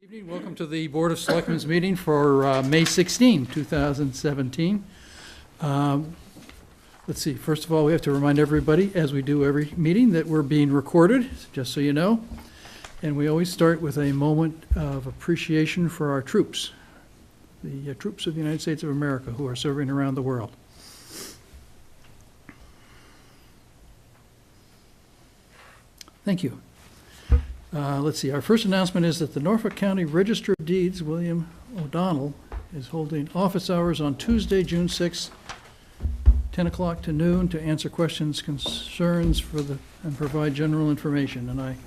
Evening. Welcome to the Board of Selectmen's meeting for May 16, 2017. Let's see, first of all, we have to remind everybody, as we do every meeting, that we're being recorded, just so you know. And we always start with a moment of appreciation for our troops, the troops of the United States of America who are serving around the world. Thank you. Let's see, our first announcement is that the Norfolk County Register of Deeds, William O'Donnell, is holding office hours on Tuesday, June 6th, 10 o'clock to noon, to answer questions, concerns and provide general information. And I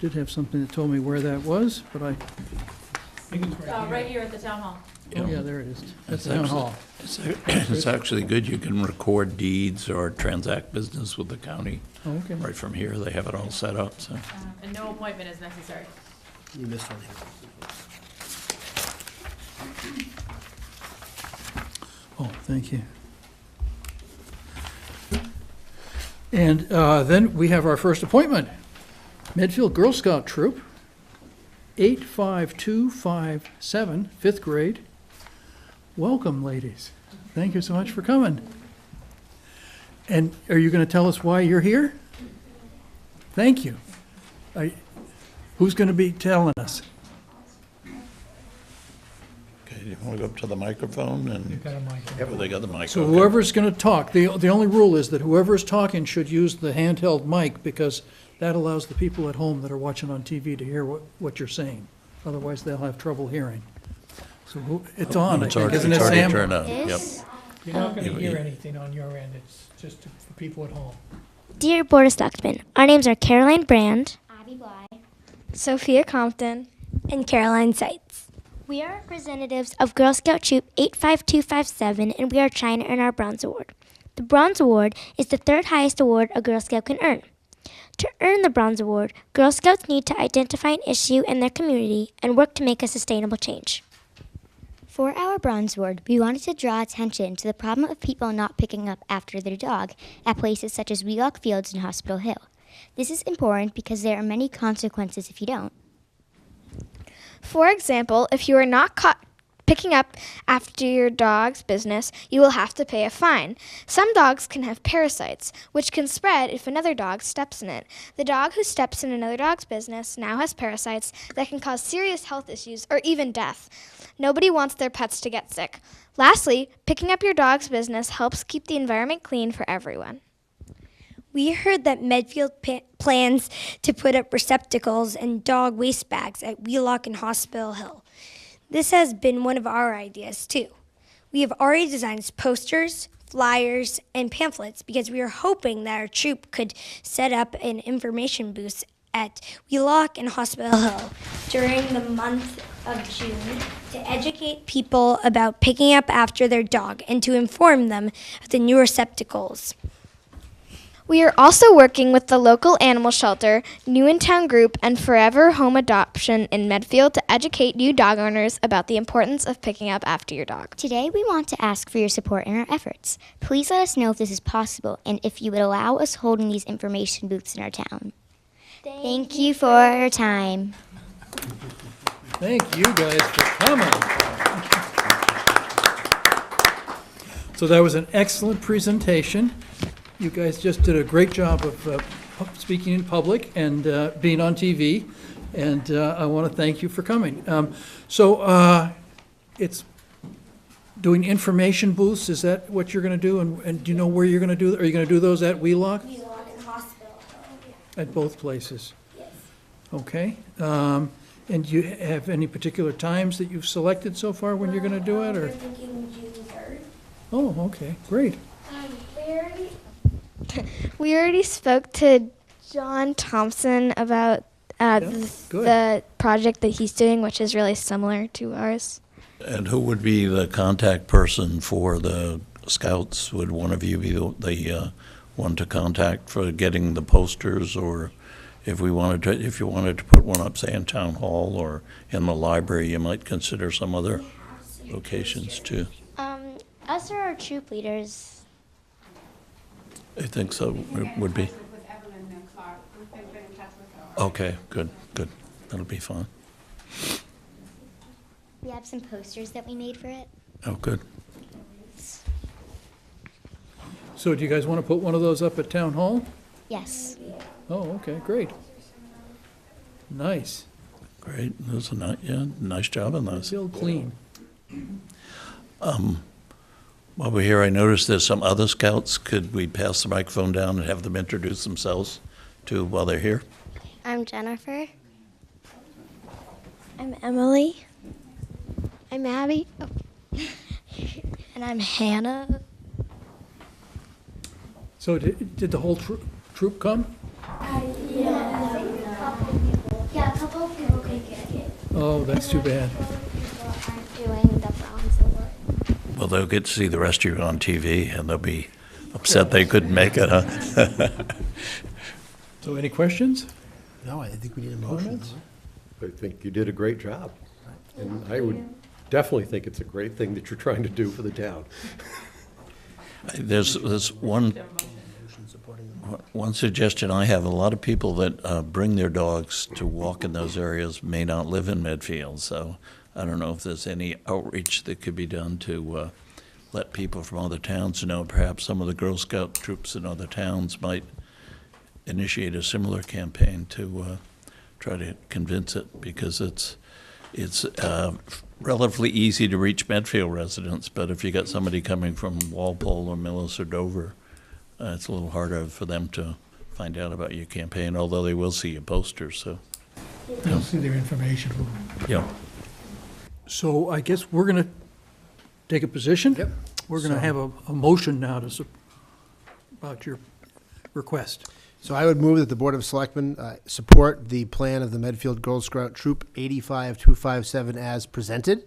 did have something that told me where that was, but I think it's right here at the town hall. Oh, yeah, there it is. That's the town hall. It's actually good. You can record deeds or transact business with the county. Oh, okay. Right from here, they have it all set up, so. And no appointment is necessary. You missed one. Oh, thank you. And then we have our first appointment. Medfield Girl Scout Troop, 85257, 5th grade. Welcome, ladies. Thank you so much for coming. And are you going to tell us why you're here? Thank you. Who's going to be telling us? Okay, you want to go up to the microphone and? You've got a mic. Yeah, they got the mic. So okay. whoever's going to talk, the only rule is that whoever's talking should use the handheld mic, because that allows the people at home that are watching on TV to hear what you're saying. Otherwise, they'll have trouble hearing. So it's on, I It's think, already- isn't it, it's already Sam? turned on, yep. You're not going You- to hear you- anything on your end. It's just for people at home. Dear Board of Selectmen, our names are Caroline Brand, Abby Bly, Sophia Compton, and Caroline Seitz. We are representatives of Girl Scout Troop 85257, and we are trying to earn our Bronze Award. The Bronze Award is the third highest award a Girl Scout can earn. To earn the Bronze Award, Girl Scouts need to identify an issue in their community and work to make a sustainable change. for our Bronze Award, we wanted to draw attention to the problem of people not picking up after their dog at places such as Wheelock Fields and Hospital Hill. This is important because there are many consequences if you don't. For example, if you are not caught picking up after your dog's business, you will have to pay a fine. Some dogs can have parasites, which can spread if another dog steps in it. The dog who steps in another dog's business now has parasites that can cause serious health issues or even death. Nobody wants their pets to get sick. Lastly, picking up your dog's business helps keep the environment clean for everyone. We heard that Medfield plans to put up receptacles and dog waste bags at Wheelock and Hospital Hill. This has been one of our ideas, too. We have already designed posters, flyers, and pamphlets because we are hoping that our troop could set up an information booth at Wheelock and Hospital Hill during the month of June to educate people about picking up after their dog and to inform them of the new receptacles. We are also working with the local animal shelter, New in Town Group, and Forever Home Adoption in Medfield to educate new dog owners about the importance of picking up after your dog. Today, we want to ask for your support in our efforts. Please let us know if this is possible and if you would allow us holding these information booths in our town. Thank you for your time. Thank you guys for coming. So that was an excellent presentation. You guys just did a great job of speaking in public and being on TV, and I want to thank you for coming. It's doing information booths, is that what you're going to do? And do you know where you're going to do? Are you going to do those at Wheelock? Wheelock and Hospital Hill. At both places? Yes. Okay. And do you have any particular times that you've selected so far when you're going to do it? We're Or thinking June 3rd. Oh, okay, great. We already spoke to John Thompson about good. the project that he's doing, which is really similar to ours. And who would be the contact person for the scouts? Would one of you be the one to contact for getting the posters, or if you wanted to put one up, say in town hall or in the library, you might consider some other locations too? Us or our troop leaders? I think so. It would be. Okay, good. that'll be fun. We have some posters that we made for it. Oh, good. So do you guys want to put one of those up at Town Hall? Yes. Oh, okay, great. Nice. Great. Those are nice job on those. Still clean. While we're here, I noticed there's some other scouts. Could we pass the microphone down and have them introduce themselves too while they're here? I'm Jennifer. I'm Emily. I'm Abby. Oh. And I'm Hannah. So did the whole troop come? Yeah, a couple of people could get it. Oh, that's too bad. Doing the Bronze Award. Well, they'll get to see the rest of you on TV, and they'll be upset they couldn't make it, huh? So any questions? No, I think we need a motion. Comments? I think you did a great job. And I would definitely think it's a great thing that you're trying to do for the town. There's one suggestion I have. A lot of people that bring their dogs to walk in those areas may not live in Medfield, so I don't know if there's any outreach that could be done to let people from other towns know. Perhaps some of the Girl Scout troops in other towns might initiate a similar campaign to try to convince it, because it's relatively easy to reach Medfield residents, but if you got somebody coming from Walpole or Millis or Dover, it's a little harder for them to find out about your campaign, although they will see your posters, so. They'll see their information. Yeah. So I guess we're going to take a position. Yep. We're going to So- have a motion now about your request. So I would move that the Board of Selectmen support the plan of the Medfield Girl Scout Troop 85257 as presented,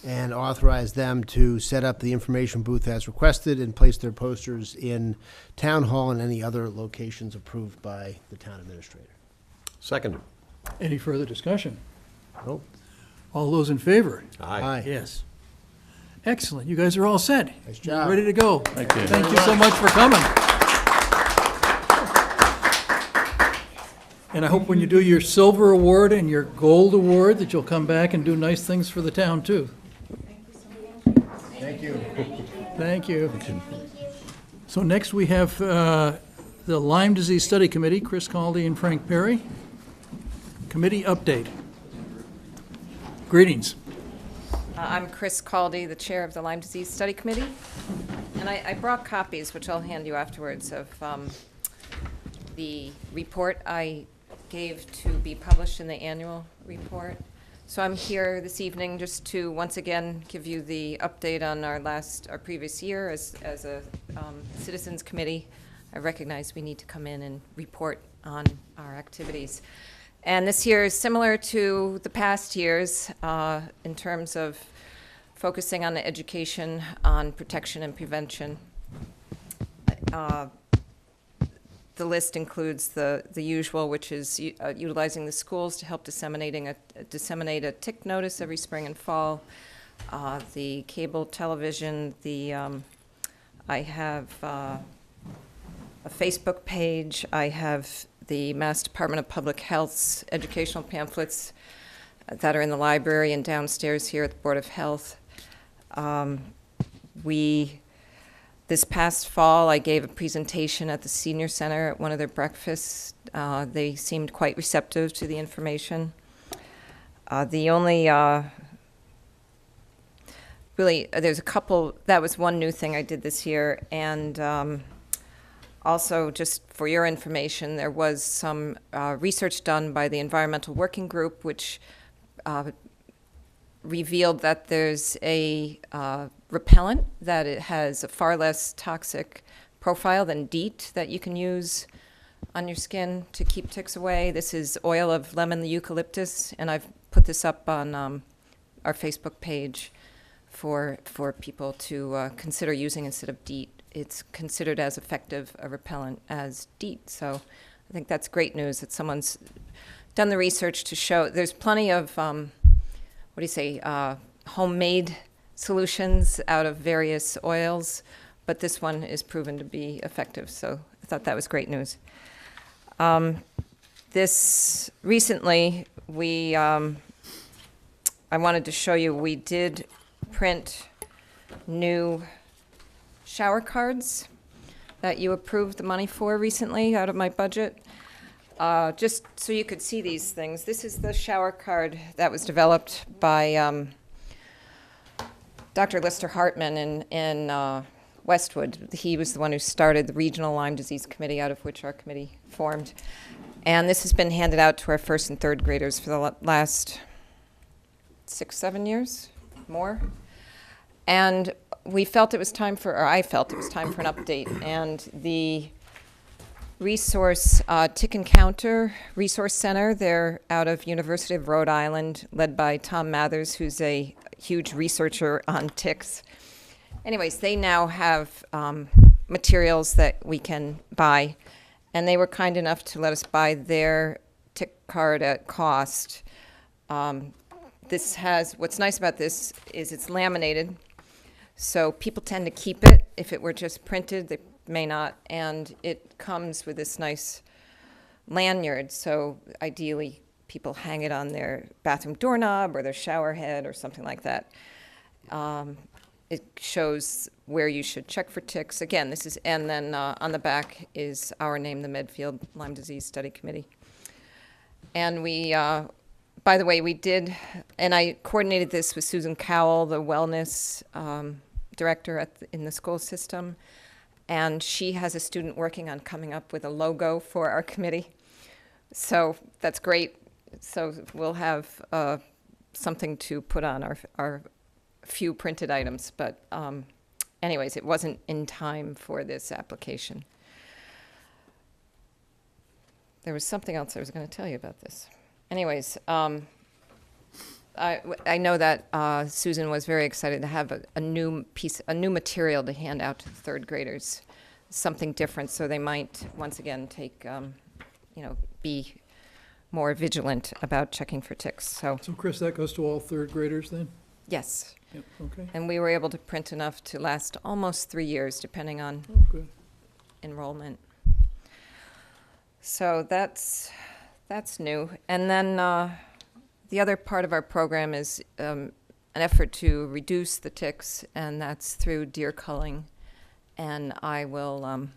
and authorize them to set up the information booth as requested and place their posters in Town Hall and any other locations approved by the town administrator. Second. Any further discussion? Nope. All those in favor? Aye. Yes. Excellent. You guys are all set. Nice job. Ready to go. Thank you. Thank you so much for coming. And I hope when you do your silver award and your gold award that you'll come back and do nice things for the town too. Thank you. Thank you. So next we have the Lyme Disease Study Committee, Chris Caldy and Frank Perry. Committee update. Greetings. I'm Chris Caldy, the chair of the Lyme Disease Study Committee. And I brought copies, which I'll hand you afterwards, of the report I gave to be published in the annual report. So I'm here this evening just to once again give you the update on our previous year as a citizens committee. I recognize we need to come in and report on our activities. And this year is similar to the past years in terms of focusing on the education on protection and prevention. The list includes the usual, which is utilizing the schools to help disseminate a tick notice every spring and fall. The cable television, I have a Facebook page. I have the Mass Department of Public Health's educational pamphlets that are in the library and downstairs here at the Board of Health. This past fall, I gave a presentation at the Senior Center at one of their breakfasts. They seemed quite receptive to the information. There's a couple, that was one new thing I did this year, and also, just for your information, there was some research done by the Environmental Working Group, which revealed that there's a repellent that it has a far less toxic profile than DEET that you can use on your skin to keep ticks away. This is oil of lemon eucalyptus, and I've put this up on our Facebook page for people to consider using instead of DEET. It's considered as effective a repellent as DEET, so I think that's great news that someone's done the research to show there's plenty of homemade solutions out of various oils, but this one is proven to be effective, so I thought that was great news. This recently, I wanted to show you, we did print new shower cards that you approved the money for recently out of my budget. Just so you could see these things. This is the shower card that was developed by Dr. Lister Hartman in Westwood. He was the one who started the Regional Lyme Disease Committee, out of which our committee formed. And this has been handed out to our first and third graders for the last 6-7 years, more. And we felt it was time for, or I felt it was time for an update. And the resource, Tick and Counter Resource Center, they're out of University of Rhode Island, led by Tom Mathers, who's a huge researcher on ticks. Anyways, they now have materials that we can buy. And they were kind enough to let us buy their tick card at cost. This has, what's nice about this is it's laminated, so people tend to keep it. If it were just printed, they may not. And it comes with this nice lanyard, so ideally people hang it on their bathroom doorknob or their shower head or something like that. It shows where you should check for ticks. Again, this is, and then on the back is our name, the Medfield Lyme Disease Study Committee. And we, by the way, we did, and I coordinated this with Susan Cowell, the wellness director in the school system. And she has a student working on coming up with a logo for our committee. So that's great. So we'll have something to put on our few printed items, but anyways, it wasn't in time for this application. There was something else I was going to tell you about this. Anyways, I know that Susan was very excited to have a new material to hand out to the third graders, something different, so they might once again take, be more vigilant about checking for ticks. So Chris, that goes to all third graders then? yes. Yep, okay. And we were able to print enough to last almost 3 years, depending on Oh, good. enrollment. So that's new. And then the other part of our program is an effort to reduce the ticks, and that's through deer culling. And I will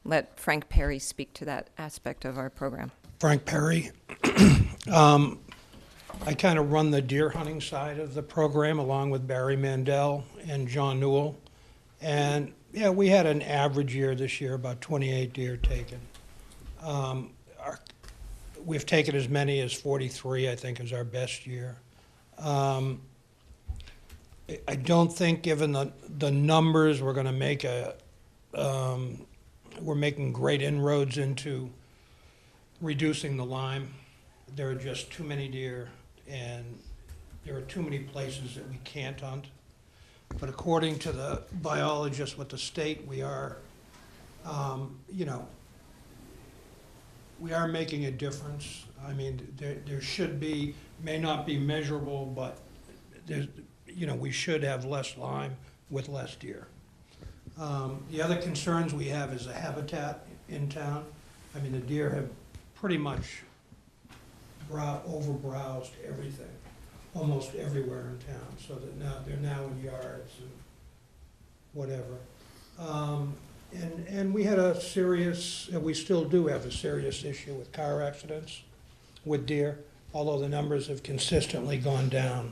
let Frank Perry speak to that aspect of our program. Frank Perry. I kind of run the deer hunting side of the program along with Barry Mandel and John Newell. And yeah, we had an average year this year, about 28 deer taken. We've taken as many as 43, I think, is our best year. I don't think, given the numbers, we're going to make we're making great inroads into reducing the Lyme. There are just too many deer, and there are too many places that we can't hunt. But according to the biologists with the state, we are, we are making a difference. I mean, there should be, may not be measurable, but there's, we should have less Lyme with less deer. The other concerns we have is the habitat in town. I mean, the deer have pretty much over-browsed everything, almost everywhere in town, so that now they're now in yards and whatever. And we had a serious, and we still do have a serious issue with car accidents with deer, although the numbers have consistently gone down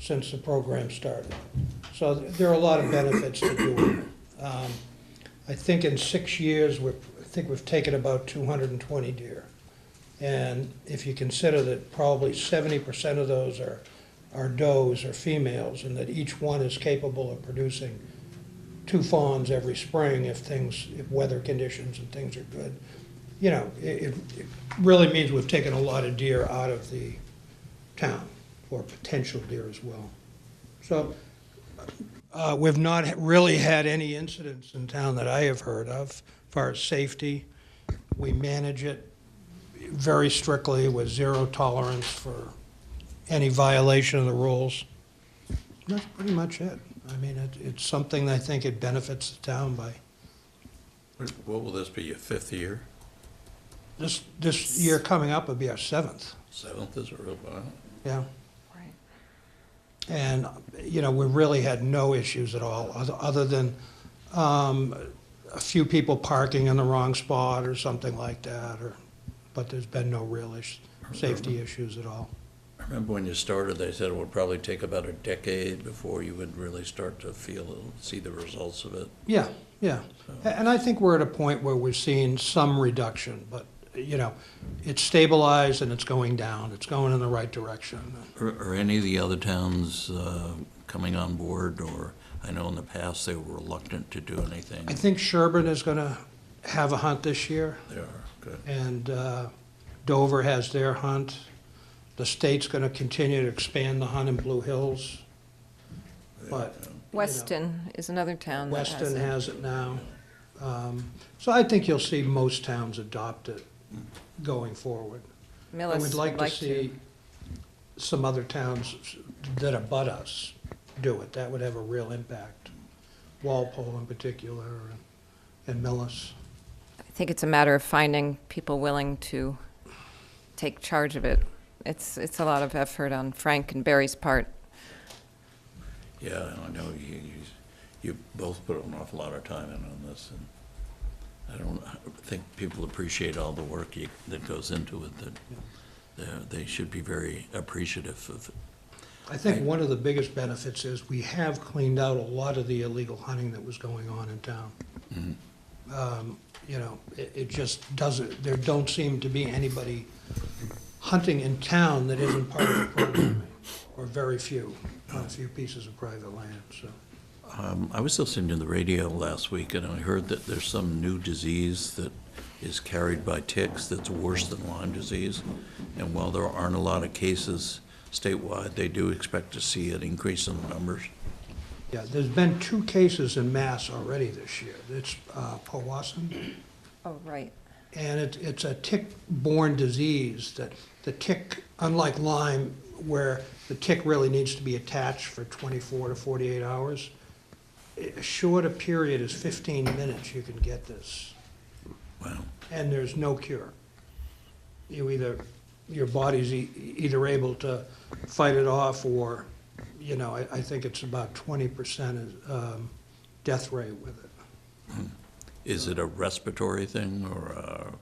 since the program started. So there are a lot of benefits to doing it. I think in 6 years, we've taken about 220 deer. And if you consider that probably 70% of those are does or females, and that each one is capable of producing 2 fawns every spring if weather conditions and things are good, it really means we've taken a lot of deer out of the town, or potential deer as well. So we've not really had any incidents in town that I have heard of as far as safety. We manage it very strictly with zero tolerance for any violation of the rules. That's pretty much it. I mean, it's something I think it benefits the town by. What will this be, your 5th year? This year coming up would be our 7th, 7th is a real, yeah. Right. And, you know, we really had no issues at all, other than a few people parking in the wrong spot or something like that, but there's been no real safety issues at all. I remember when you started, they said it would probably take about a decade before you would really start to see the results of it. Yeah, yeah. And I think we're at a point where we're seeing some reduction, but, you know, it's stabilized and it's going down. It's going in the right direction. Are any of the other towns coming on board, or I know in the past they were reluctant to do anything? I think Sherburne is going to have a hunt this year. They are, good. And Dover has their hunt. The state's going to continue to expand the hunt in Blue Hills. But Weston is another town that has Weston it. has it now. So I think you'll see most towns adopt it going forward. I Millis would like to see some other towns that abut us do it. That would have a real impact. Walpole in particular, and Millis. I think it's a matter of finding people willing to take charge of it. It's a lot of effort on Frank and Barry's part. Yeah, I know you both put an awful lot of time in on this, and I don't think people appreciate all the work that goes into it, that they should be very appreciative of it. I think one of the biggest benefits is we have cleaned out a lot of the illegal hunting that was going on in town. Mhm. You know, it just doesn't, there don't seem to be anybody hunting in town that isn't part of the program, or very few, on a few pieces of private land, so. I was listening to the radio last week, and I heard that there's some new disease that is carried by ticks that's worse than Lyme disease. And while there aren't a lot of cases statewide, they do expect to see an increase in the numbers. Yeah, there's been 2 cases in Mass already this year. It's Powassan, Oh, right. and it's a tick-borne disease that the tick, unlike Lyme, where the tick really needs to be attached for 24 to 48 hours, as short a period as 15 minutes you can get this. Wow. And there's no cure. Your body's either able to fight it off, or, you know, I think it's about 20% death rate with it. Is it a respiratory thing, or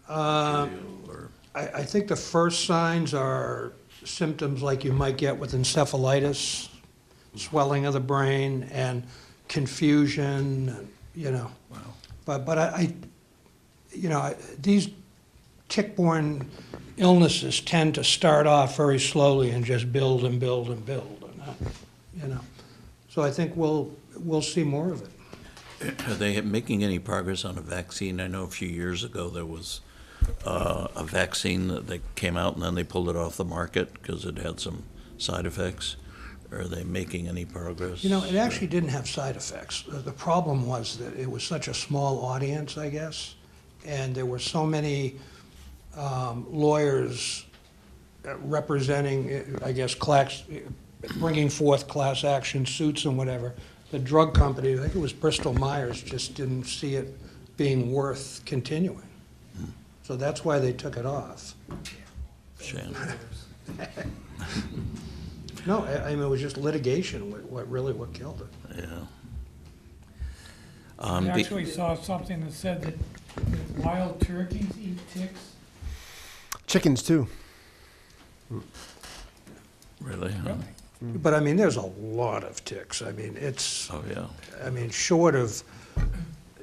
I think the first signs are symptoms like you might get with encephalitis, swelling of the brain, and confusion, you know. Wow. But these tick-borne illnesses tend to start off very slowly and just build and build and build, and, you know. So I think we'll see more of it. Are they making any progress on a vaccine? I know a few years ago there was a vaccine that came out and then they pulled it off the market because it had some side effects. Are they making any progress? You know, it actually didn't have side effects. The problem was that it was such a small audience, I guess, and there were so many lawyers representing, I guess, bringing forth class action suits and whatever. The drug company, I think it was Bristol Myers, just didn't see it being worth continuing. So that's why they took it off. Shame. No, I mean, it was just litigation, what killed it. Yeah. I actually saw something that said that wild turkeys eat ticks. Chickens, too. Really? Huh? But I mean, there's a lot of ticks. I mean, it's. Oh, yeah. I mean, short of,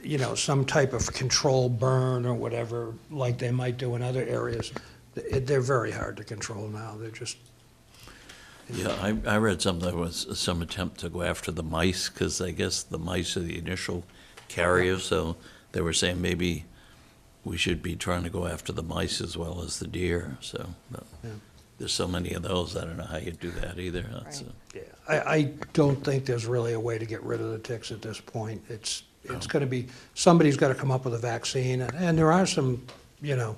you know, some type of control burn or whatever, like they might do in other areas, they're very hard to control now. They're just. Yeah, I read something that was some attempt to go after the mice, because I guess the mice are the initial carriers, so they were saying maybe we should be trying to go after the mice as well as the deer, so. Yeah. There's so many of those, I don't know how you do that either. That's, Yeah, I don't think there's really a way to get rid of the ticks at this point. It's going to be, somebody's got to come up with a vaccine, and there are some, you know,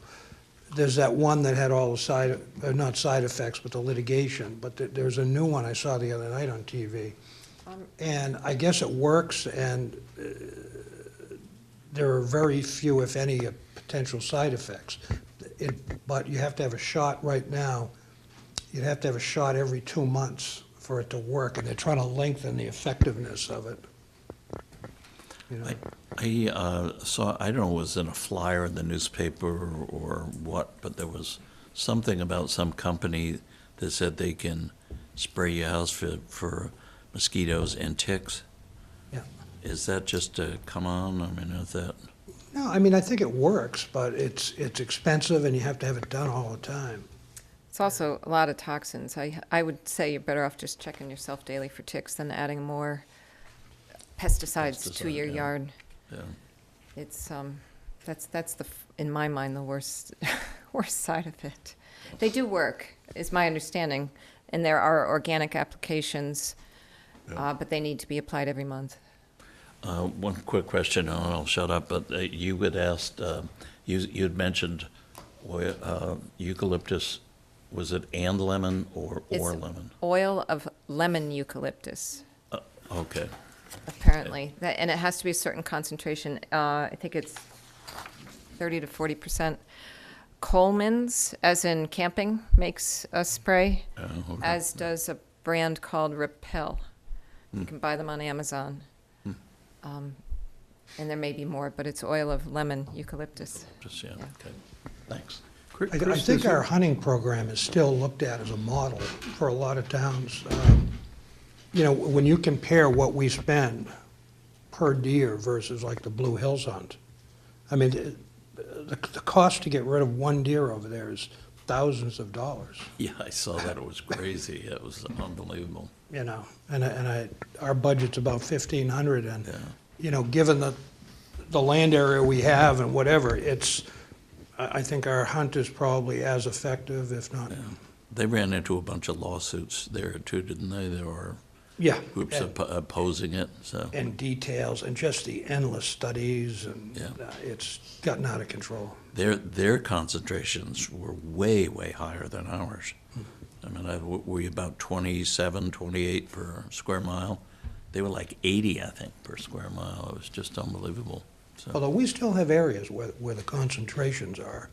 there's that one that had all the not side effects, but the litigation, but there's a new one I saw the other night on TV. And I guess it works, and there are very few, if any, potential side effects. but you have to have a shot right now. You'd have to have a shot every 2 months for it to work, and they're trying to lengthen the effectiveness of it. You know? I saw, I don't know, it was in a flyer in the newspaper or what, but there was something about some company that said they can spray your house for mosquitoes and ticks. Yeah. Is that just to come on? I mean, is that? No, I mean, I think it works, but it's expensive, and you have to have it done all the time. It's also a lot of toxins. I would say you're better off just checking yourself daily for ticks than adding more pesticides to your yard. Yeah. It's that's in my mind the worst worst side of it. They do work, is my understanding, and there are organic applications, but they need to be applied every month. One quick question, and I'll shut up, but you had asked, you'd mentioned eucalyptus, was it and lemon or lemon? Oil of lemon eucalyptus. Okay. Apparently, and it has to be a certain concentration. I think it's 30 to 40%. Coleman's, as in camping, makes a spray, Okay. as does a brand called Repel. You can buy them on Amazon. And there may be more, but it's oil of lemon eucalyptus. Just, yeah, okay. Thanks. I think our hunting program is still looked at as a model for a lot of towns. You know, when you compare what we spend per deer versus like the Blue Hills hunt, I mean, the cost to get rid of one deer over there is thousands of dollars. Yeah, I saw that. It was crazy. It was unbelievable. You know, and our budget's about 1,500, and you know, given the land area we have and whatever, I think our hunt is probably as effective, if not. Yeah. They ran into a bunch of lawsuits there too, didn't they? There were groups opposing it. So And details and just the endless studies, and it's gotten out of control. Their concentrations were way, way higher than ours. I mean, we about 27, 28 per square mile. They were like 80, I think, per square mile. It was just unbelievable. So, Although we still have areas where the concentrations are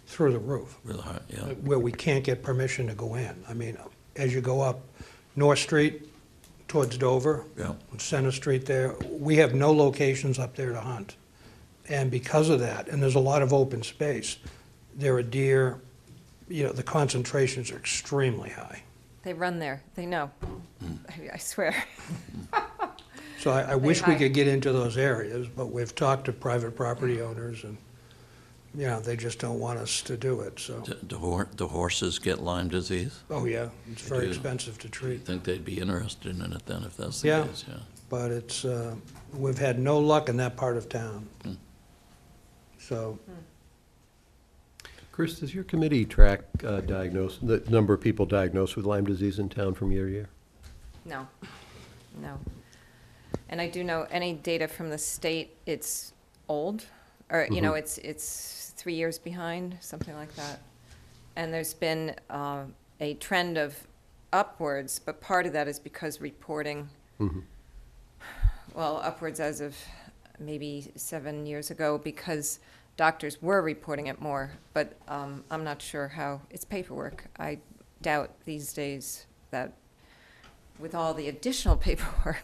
through the roof. Real high, yeah. Where we can't get permission to go in. I mean, as you go up North Street towards Dover, Center Street there, we have no locations up there to hunt. And because of that, and there's a lot of open space, there are deer, you know, the concentrations are extremely high. They run there. They know. I swear. So I wish we could get into those areas, but we've talked to private property owners, and, you know, they just don't want us to do it, so. Do horses get Lyme disease? Oh, yeah, it's very expensive to treat. I think they'd be interested in it then, if that's the case, yeah. But it's, we've had no luck in that part of town. So. Chris, does your committee track the number of people diagnosed with Lyme disease in town from year to year? No. And I do know any data from the state, it's old, or, you know, it's 3 years behind, something like that. And there's been a trend of upwards, but part of that is because reporting, well, upwards as of maybe 7 years ago, because doctors were reporting it more, but I'm not sure how, it's paperwork. I doubt these days that with all the additional paperwork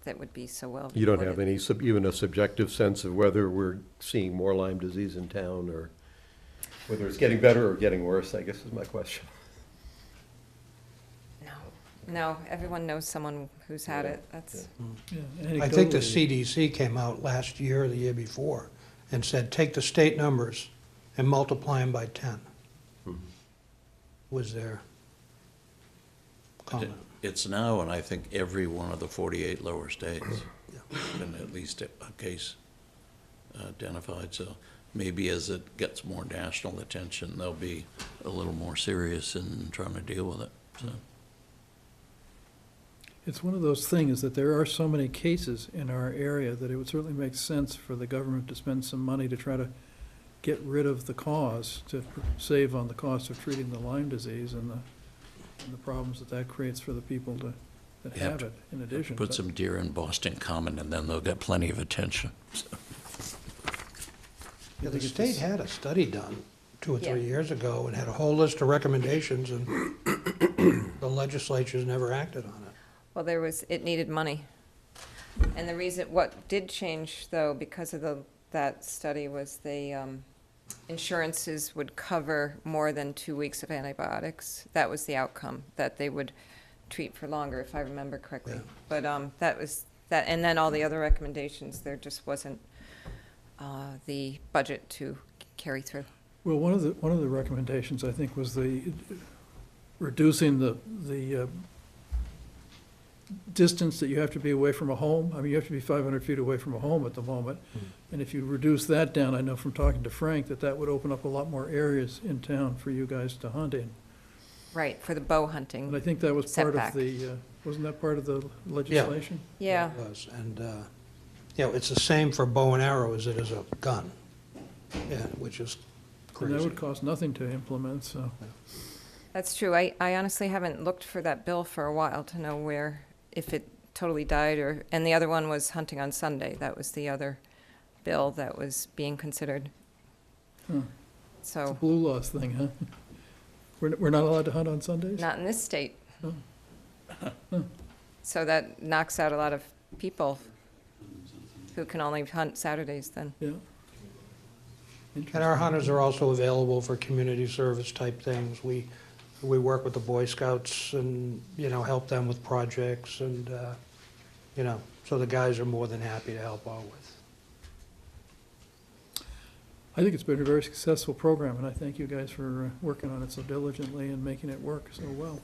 that would be so well reported. You don't have any, even a subjective sense of whether we're seeing more Lyme disease in town, or whether it's getting better or getting worse, I guess is my question. No, everyone knows someone who's had it. That's. I think the CDC came out last year or the year before and said, take the state numbers and multiply them by 10, was their comment. It's now, and I think every one of the 48 lower states, been at least a case identified. So maybe as it gets more national attention, they'll be a little more serious in trying to deal with it. So. It's one of those things that there are so many cases in our area that it would certainly make sense for the government to spend some money to try to get rid of the cause, to save on the cost of treating the Lyme disease and the problems that creates for the people that have it in addition. Put some deer in Boston Common and then they'll get plenty of attention. So. Yeah, the state had a study done 2 or 3 Yeah. years ago and had a whole list of recommendations, and the legislature's never acted on it. Well, it needed money. And the reason, what did change though, because of that study, was insurances would cover more than 2 weeks of antibiotics. That was the outcome, that they would treat for longer, if I remember correctly. Yeah. But that was, and then all the other recommendations, there just wasn't the budget to carry through. Well, one of the recommendations, I think, was reducing the distance that you have to be away from a home. I mean, you have to be 500 feet away from a home at the moment. And if you reduce that down, I know from talking to Frank, that would open up a lot more areas in town for you guys to hunt in. Right, for the bow hunting. And I think that was part of Setback. wasn't that part of the legislation? Yeah. It was, and, it's the same for bow and arrow as it is a gun, which is And that crazy. would cost nothing to implement, so. That's true. I honestly haven't looked for that bill for a while to know if it totally died and the other one was hunting on Sunday. That was the other bill that was being considered. Huh. It's a So, blue laws thing, huh? We're not allowed to hunt on Sundays? not in this state. Oh. So that knocks out a lot of people who can only hunt Saturdays then. Yeah. And our hunters are also available for community service type things. We work with the Boy Scouts and, help them with projects and, so the guys are more than happy to help out with. I think it's been a very successful program, and I thank you guys for working on it so diligently and making it work so well.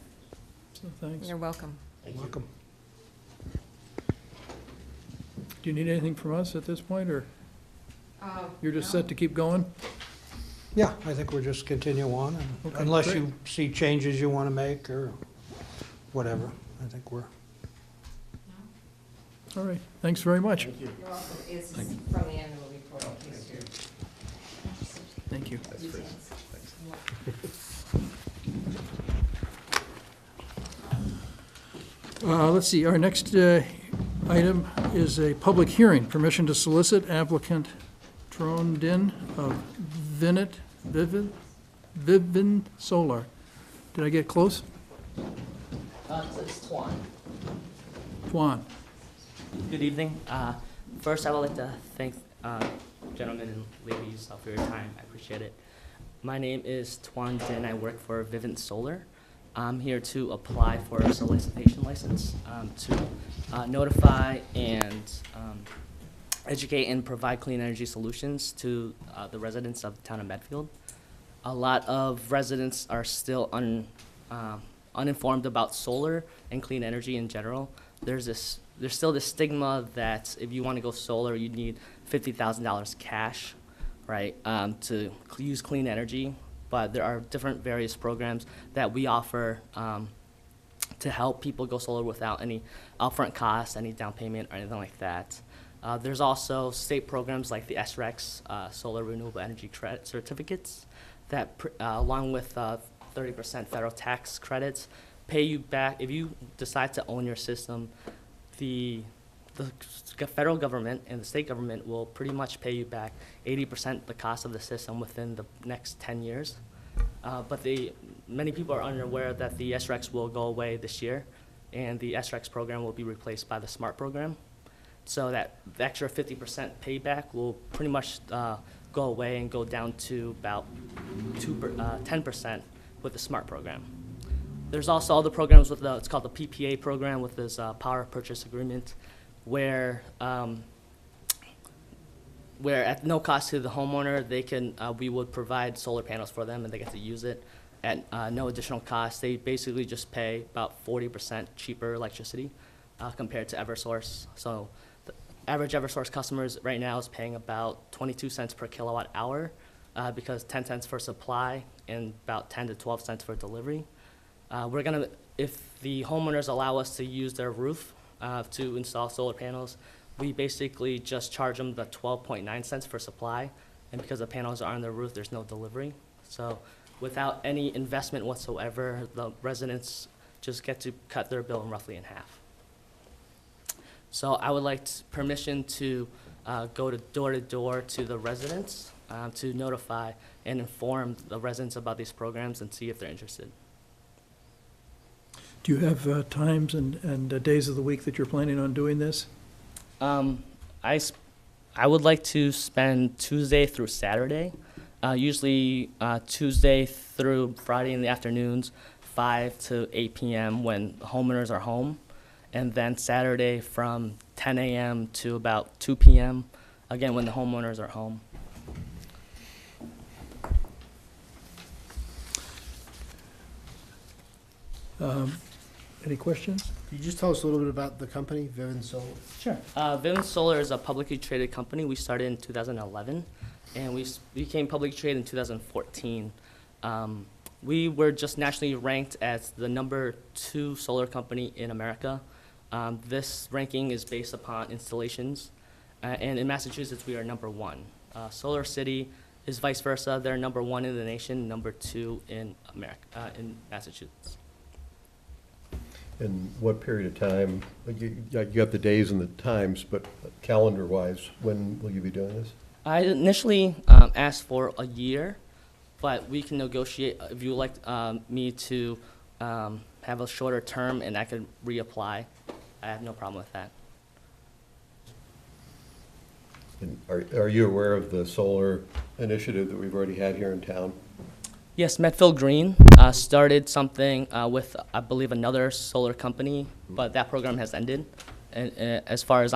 So thanks. You're welcome. Welcome. Do you need anything from us at this point, or you're just set to keep going? Yeah, I think we'll just continue on, and Okay, unless great. you see changes you want to make or whatever, I think we're. All right, thanks very much. You're welcome. Is from the annual report in case you're. Thank you. Let's see, our next item is a public hearing, permission to solicit applicant Trondin of Vivin Solar. Did I get close? It's Twan. Juan. Good evening. First, I would like to thank gentlemen and ladies for your time. I appreciate it. My name is Twan Din. I work for Vivint Solar. I'm here to apply for a solicitation license to notify and educate and provide clean energy solutions to the residents of the town of Medfield. A lot of residents are still uninformed about solar and clean energy in general. There's still this stigma that if you want to go solar, you need $50,000 cash, right, to use clean energy. But there are different various programs that we offer to help people go solar without any upfront costs, any down payment, or anything like that. There's also state programs like the SREX, Solar Renewable Energy Credit Certificates, that along with 30% federal tax credits, pay you back. If you decide to own your system, the federal government and the state government will pretty much pay you back 80% the cost of the system within the next 10 years. But many people are unaware that the SREX will go away this year, and the SREX program will be replaced by the SMART program. So that the extra 50% payback will pretty much go away and go down to about 10% with the SMART program. There's also other programs with it's called the PPA program, with this power purchase agreement, where at no cost to the homeowner, we would provide solar panels for them and they get to use it at no additional cost. They basically just pay about 40% cheaper electricity compared to Eversource. So the average Eversource customers right now is paying about 22 cents per kilowatt hour because 10 cents for supply and about 10 to 12 cents for delivery. If the homeowners allow us to use their roof to install solar panels, we basically just charge them the 12.9 cents for supply, and because the panels are on their roof, there's no delivery. So without any investment whatsoever, the residents just get to cut their bill roughly in half. So I would like permission to go to door to the residents to notify and inform the residents about these programs and see if they're interested. Do you have times and days of the week that you're planning on doing this? I would like to spend Tuesday through Saturday, usually Tuesday through Friday in the afternoons, 5 to 8 p.m. when homeowners are home, and then Saturday from 10 a.m. to about 2 p.m., again when the homeowners are home. Any questions? Could you just tell us a little bit about the company, Vivint Solar? Sure. Vivint Solar is a publicly traded company. We started in 2011, and we became publicly traded in 2014. We were just nationally ranked as the #2 solar company in America. This ranking is based upon installations, and in Massachusetts, we are #1. Solar City is vice versa. They're #1 in the nation, #2 in America, in Massachusetts. And what period of time, you got the days and the times, but calendar-wise, when will you be doing this? I initially asked for a year, but we can negotiate. If you would like me to have a shorter term and I could reapply, I have no problem with that. And are you aware of the solar initiative that we've already had here in town? Yes, Medfield Green started something with, I believe, another solar company, but that program has ended. And as far as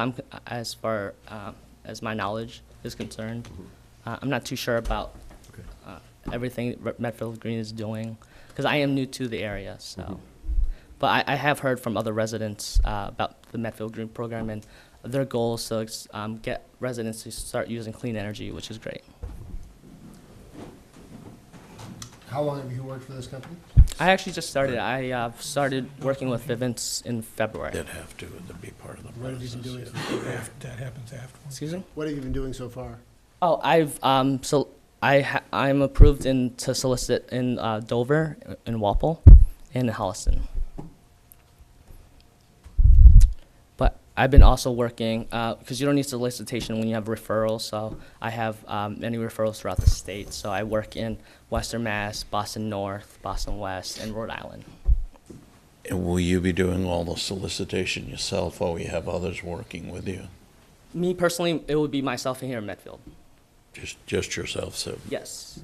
my knowledge is concerned, I'm not too sure about everything Medfield Green is doing, because I am new to the area. So, but I have heard from other residents about the Medfield Green program and their goal is to get residents to start using clean energy, which is great. How long have you worked for this company? I actually just started. I started working with Vivint in February. They'd have to be part of the What have you process. been doing? yeah. That happens afterwards. Excuse me? What have you been doing so far? Oh, I'm approved to solicit in Dover, in Walpole, and in Holliston. But I've been also working, because you don't need solicitation when you have referrals, so I have many referrals throughout the state. So I work in Western Mass, Boston North, Boston West, and Rhode Island. And will you be doing all the solicitation yourself, or will you have others working with you? Me personally, it would be myself here in Medfield. Just yourself, so. Yes,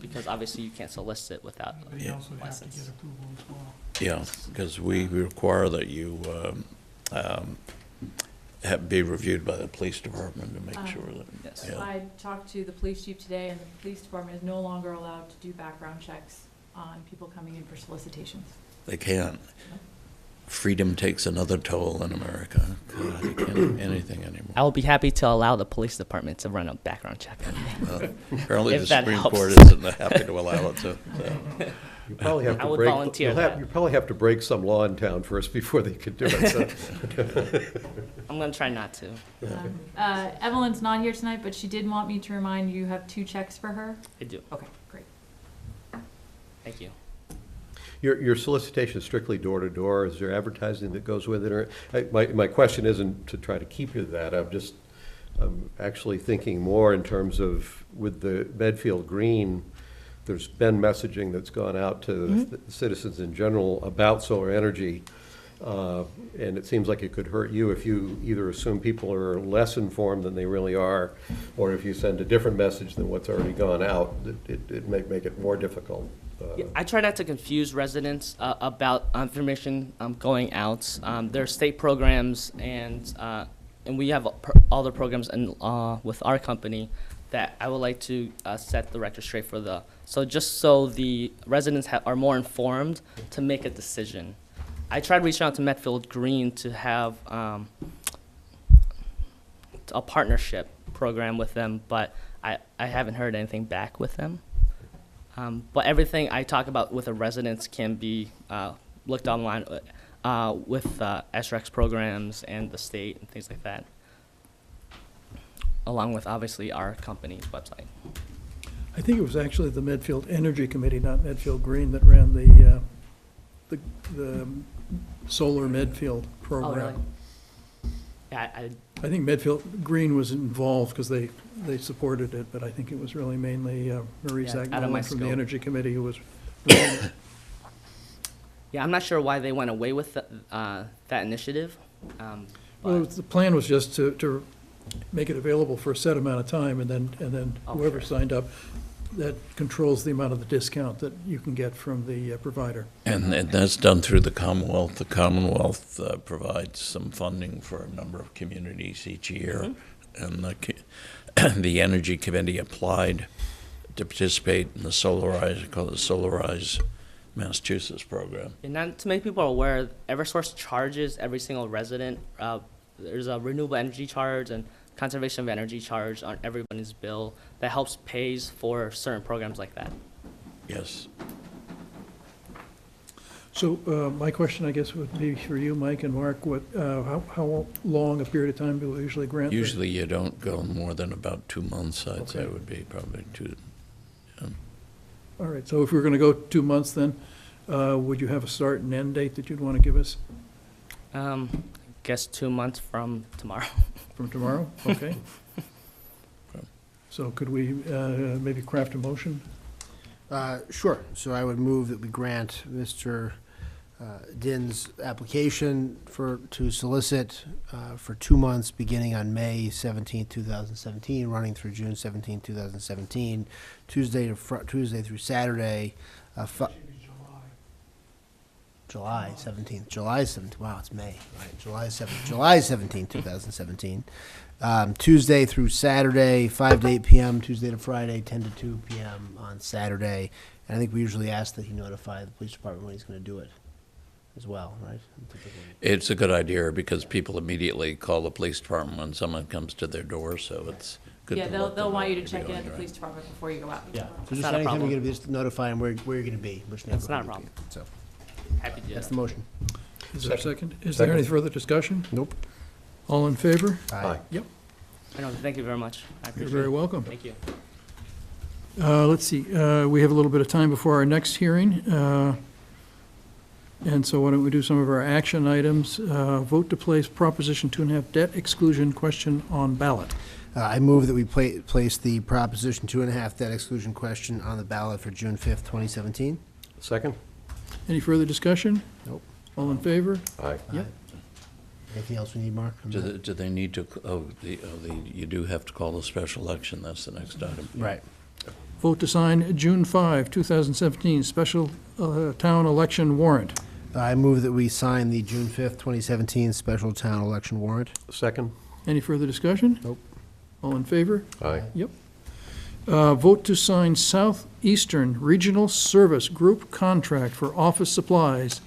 because obviously you can't solicit without But you Yeah. also have to license. get approval as well. Yeah, because we require that you be reviewed by the police department to make sure that. Yes. Yeah. I talked to the police chief today, and the police department is no longer allowed to do background checks on people coming in for solicitations. They can't. Freedom takes another toll in America. God, you can't do anything anymore. I will be happy to allow the police department to run a background check on me. Well, apparently If the that Supreme helps. Court isn't happy to allow it, so. You probably have I to would break, volunteer you'll have- that. you probably have to break some law in town first before they could do it, so. I'm going to try not to. Evelyn's not here tonight, but she did want me to remind you have 2 checks for her. I do. Okay, great. Thank you. Your solicitation is strictly door to door. Is there advertising that goes with it? Or my question isn't to try to keep you to that. I'm actually thinking more in terms of with the Medfield Green. There's been messaging that's gone out to the citizens in general about solar energy, and it seems like it could hurt you if you either assume people are less informed than they really are, or if you send a different message than what's already gone out. It may make it more difficult. Yeah, I try not to confuse residents about information going out. There are state programs, and we have all the programs with our company that I would like to set the record straight for just so the residents are more informed to make a decision. I tried reaching out to Medfield Green to have a partnership program with them, but I haven't heard anything back with them. But everything I talk about with the residents can be looked online with SREX programs and the state and things like that, along with obviously our company's website. I think it was actually the Medfield Energy Committee, not Medfield Green, that ran the Solar Medfield program. Oh, really? Yeah, I think Medfield Green was involved because they supported it, but I think it was really mainly Marie Yeah, out of Zagnall my from the scope. Energy Committee who was doing it. yeah, I'm not sure why they went away with that initiative. Well, But the plan was just to make it available for a set amount of time, and then Oh, whoever sure. signed up, that controls the amount of the discount that you can get from the provider. And that's done through the Commonwealth. The Commonwealth provides some funding for a number of communities each year. And the Energy Committee applied to participate in the called the Solarize Massachusetts program. and not to make people aware, Eversource charges every single resident. There's a renewable energy charge and conservation of energy charge on everybody's bill that helps pays for certain programs like that. Yes. So my question, I guess, would be for you, Mike and Mark, how long a period of time do we usually grant? the- Usually you don't go more than about 2 months, I'd say Okay. would be probably 2. All right, so if we're going to go 2 months, then would you have a start and end date that you'd want to give us Guess 2 months from tomorrow. from tomorrow? Okay. So could we maybe craft a motion? Sure. So I would move that we grant Mr. Din's application to solicit for 2 months, beginning on May 17th, 2017, running through June 17th, 2017, Tuesday through Saturday. July 17th. July 17th. Wow, it's May. Right. July 17th, 2017. Tuesday through Saturday, 5 to 8 p.m., Tuesday to Friday, 10 to 2 p.m. on Saturday. And I think we usually ask that he notify the police department when he's going to do it as well, right? It's a good idea because people immediately call the police department when someone comes to their door, so it's good Yeah, to they'll let them want know you to what check you're in at doing, the right? police department before you go out. Yeah. So It's just not a anytime problem. you're going to be, just notify him where you're going to be, which neighborhood. not a you're problem. gonna be. So Happy to do that's that. the motion. Is there a second? Is there Second. any further discussion? Nope. All in favor? Aye. Yep, I know, thank you very much. I you're appreciate very it. welcome. Thank you. Let's see, we have a little bit of time before our next hearing. And so why don't we do some of our action items? Vote to place Proposition 2.5 debt exclusion question on ballot. I move that we place the Proposition 2.5 debt exclusion question on the ballot for June 5th, 2017. Second? Any further discussion? Nope. All in favor? Aye. Yep. Anything else we need, Mark? on that? Do they need to, you do have to call a special election, that's the next item. Right. Vote to sign June 5, 2017 special town election warrant. I move that we sign the June 5th, 2017 special town election warrant. Second? Any further discussion? Nope. All in favor? Aye. Yep. Vote to sign Southeastern Regional Service Group contract for office supplies,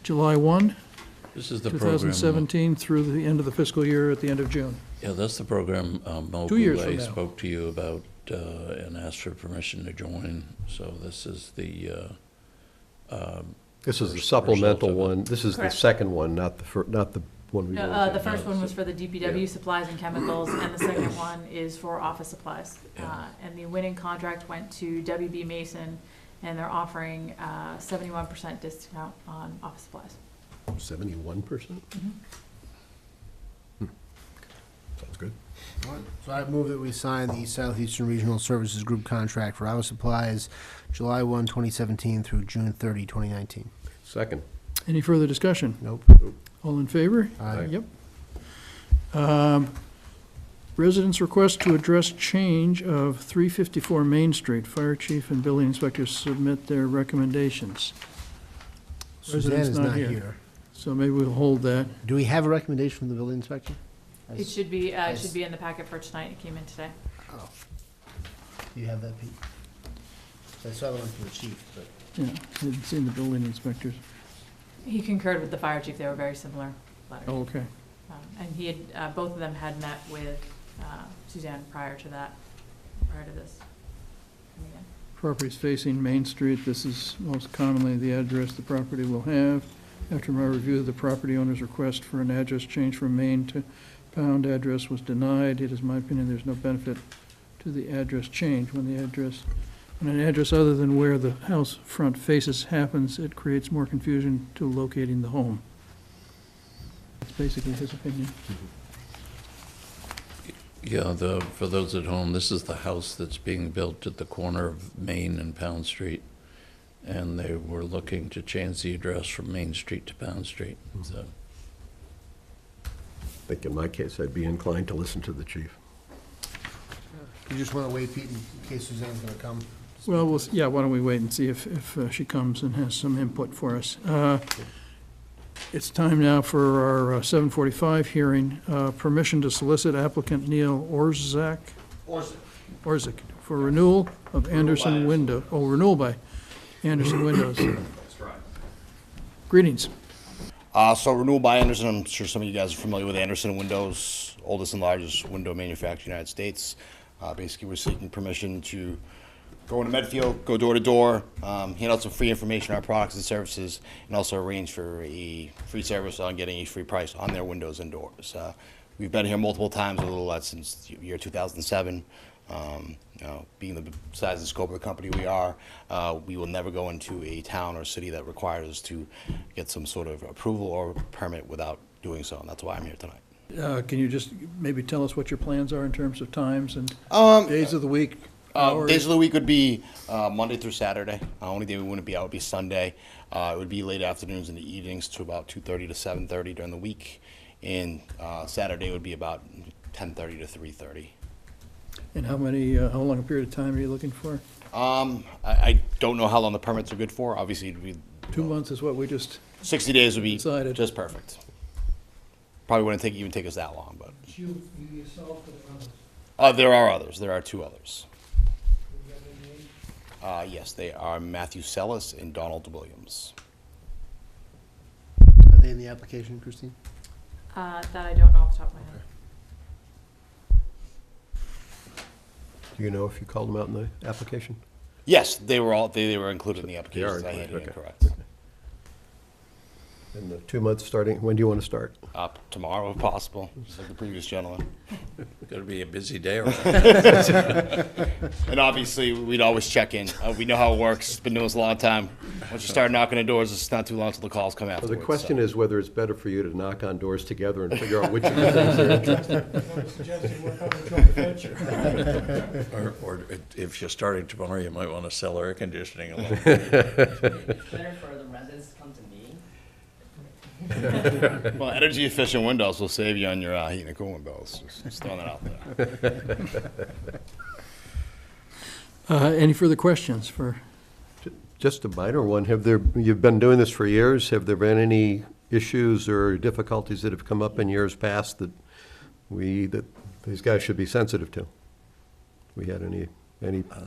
July 1, This is the program. 2017 through the end of the fiscal year at the end of June. Yeah, that's the program Mo 2 years from Goulet now. spoke to you about and asked for permission to join. So this is the, This is the First supplemental result of it. one. This is the Correct. second one, not the one we. The first one was for the DPW Yeah. supplies and chemicals, and the second one is for office supplies. Yeah. And the winning contract went to WB Mason, and they're offering 71% discount on office supplies. 71%? Sounds good. So I move that we sign the Southeastern Regional Services Group contract for office supplies, July 1, 2017 through June 30, 2019. Second? Any further discussion? Nope. All in favor? Aye. Yep. Residents' request to address change of 354 Main Street. Fire chief and building inspector submit their recommendations. Suzanne Resident's is not here. So maybe we'll hold that. Do we have a recommendation from the building inspector? It should be in the packet for tonight. It came in today. Oh. Do you have that, Pete? I saw the one from the chief, but. Yeah, I hadn't seen the building inspectors. He concurred with the fire chief. They were very similar letters. Oh, okay. And he had, both of them had met with Suzanne prior to this. coming in. Properties facing Main Street, this is most commonly the address the property will have. After my review of the property owner's request for an address change from Main to Pound address was denied. It is my opinion there's no benefit to the address change. When an address other than where the house front faces happens, it creates more confusion to locating the home. That's basically his opinion. Yeah, for those at home, this is the house that's being built at the corner of Main and Pound Street. And they were looking to change the address from Main Street to Pound Street, so. I think in my case, I'd be inclined to listen to the chief. You just want to wait, Pete, in case Suzanne's going to come? Well, yeah, why don't we wait and see if she comes and has some input for us. It's time now for our 7:45 hearing. Permission to solicit applicant Neil Orzik for renewal of Anderson Window, renewal by Anderson Windows. That's right. Greetings. So renewal by Anderson, I'm sure some of you guys are familiar with Anderson Windows, oldest and largest window manufacturer in the United States. Basically, we're seeking permission to go into Medfield, go door to door, hand out some free information on our products and services, and also arrange for a free service on getting a free price on their windows and doors. We've been here multiple times, a little less since the year 2007. Being the size and scope of the company we are, we will never go into a town or city that requires us to get some sort of approval or permit without doing so, and that's why I'm here tonight. Can you just maybe tell us what your plans are in terms of times and days of the week? Days of the week would be Monday through Saturday. Only day we wouldn't be out would be Sunday. It would be late afternoons and the evenings to about 2:30 to 7:30 during the week, and Saturday would be about 10:30 to 3:30. And how long a period of time are you looking for? I don't know how long the permits are good for. Obviously, it'd be 2 months is what we just 60 days would be decided. just perfect. Probably wouldn't even take us that long, but You yourself or others? there are others. There are 2 others. You got any names? Yes, they are Matthew Sellis and Donald Williams. Are they in the application, Christine? That I don't know off the top of my head. Do you know if you called them out in the application? Yes, they were included in the application. They are I handed included, in okay. correct. And the 2 months starting, when do you want to start? Tomorrow, if possible, just like the previous gentleman. Gonna be a busy day around. And obviously, we'd always check in. We know how it works. Been doing this a long time. Once you start knocking on doors, it's not too long till the calls come Well, afterwards. the question is whether it's better for you to knock on doors together and figure out which of the things they're interested in. Suggested work on a joint venture. Or if you're starting tomorrow, you might want to sell air conditioning. Better for the residents to come to me. Well, energy efficient windows will save you on your heating and cooling bills. Just throwing that out there. Any further questions for? Just a minor one. You've been doing this for years. Have there been any issues or difficulties that have come up in years past that these guys should be sensitive to? We had any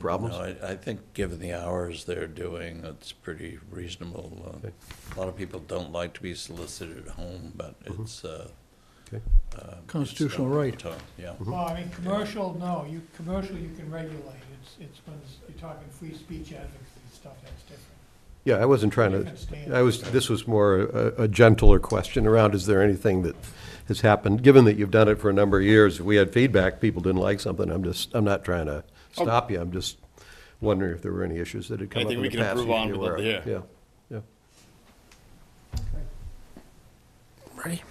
problems? No, I think given the hours they're doing, it's pretty reasonable. Okay. A lot of people don't like to be solicited at home, but it's Okay. Constitutional it's right. tough, yeah. Well, I mean, commercial, no, commercial you can regulate. It's when you're talking free speech advocacy stuff, that's different. Yeah, I wasn't trying Different to, standards. this was more a gentler question around, is there anything that has happened? Given that you've done it for a number of years, if we had feedback, people didn't like something, I'm not trying to stop you, I'm just wondering if there were any issues that had come up in Anything the we past. can improve you'd on, be we'd love aware to of. hear. Yeah. Ready?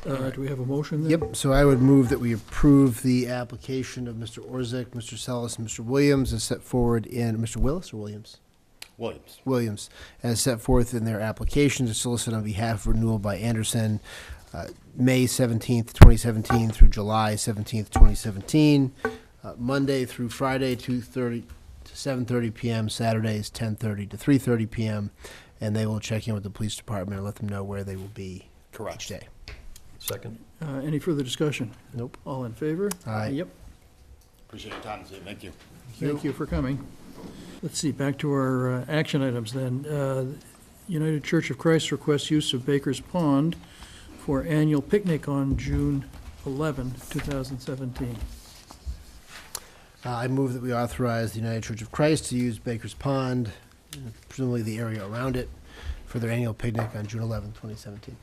Do we have a motion then? Yep, so I would move that we approve the application of Mr. Orzik, Mr. Sellis, and Mr. Williams as set forward in, Mr. Willis or Williams? Williams. Williams, as set forth in their application to solicit on behalf of renewal by Anderson, May 17th, 2017 through July 17th, 2017, Monday through Friday, 2:30 to 7:30 p.m., Saturdays, 10:30 to 3:30 p.m., and they will check in with the police department and let them know where they will be Correct. each day. Second? Any further discussion? Nope. All in favor? Aye. Yep. Appreciate your time today. Thank you. Thank you for coming. Let's see, back to our action items then. United Church of Christ requests use of Baker's Pond for annual picnic on June 11, 2017. I move that we authorize the United Church of Christ to use Baker's Pond, presumably the area around it, for their annual picnic on June 11, 2017.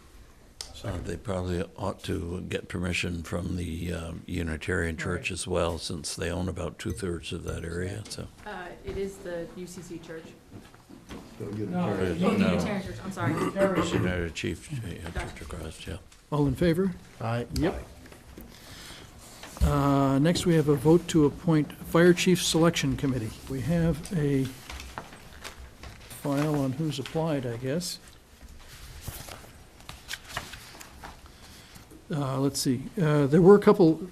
They probably ought to get permission from the Unitarian Church as well, since they own about 2/3 of that area, so. It is the UCC church. No, No. Unitarian church, I'm sorry. It's United Church of Christ, yeah. All in favor? Aye. Yep. Next, we have a vote to appoint Fire Chief Selection Committee. We have a file on who's applied, I guess. Let's see. There were a couple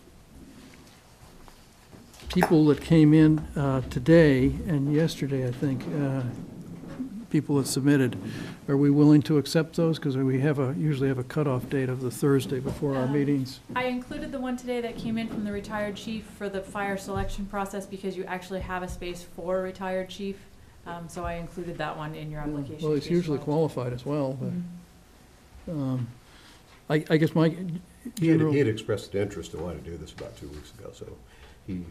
people that came in today and yesterday, I think, people that submitted. Are we willing to accept those? Because we usually have a cutoff date of the Thursday before our meetings. I included the one today that came in from the retired chief for the fire selection process because you actually have a space for a retired chief. So I included that one in your application. Well, he's usually qualified as well, but I guess my He had expressed an interest and wanted to do this about 2 weeks ago, so he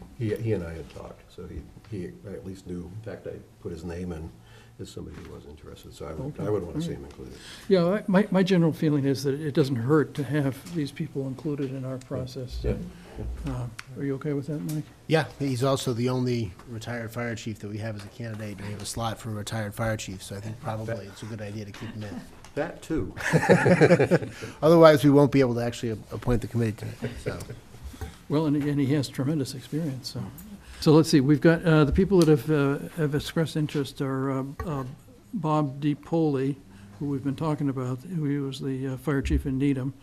and I had talked, so he at least knew. In fact, I put his name in as somebody who was interested, so I would want to see him included. Yeah, my general feeling is that it doesn't hurt to have these people included in our process. Yeah. Are you okay with that, Mike? Yeah, he's also the only retired fire chief that we have as a candidate. We have a slot for a retired fire chief, so I think probably it's a good idea to keep him in. That too. Otherwise, we won't be able to actually appoint the committee tonight, so. Well, and he has tremendous experience, so. So let's see, we've got, the people that have expressed interest are Bob DiPoli, who we've been talking about, who was the fire chief in Needham,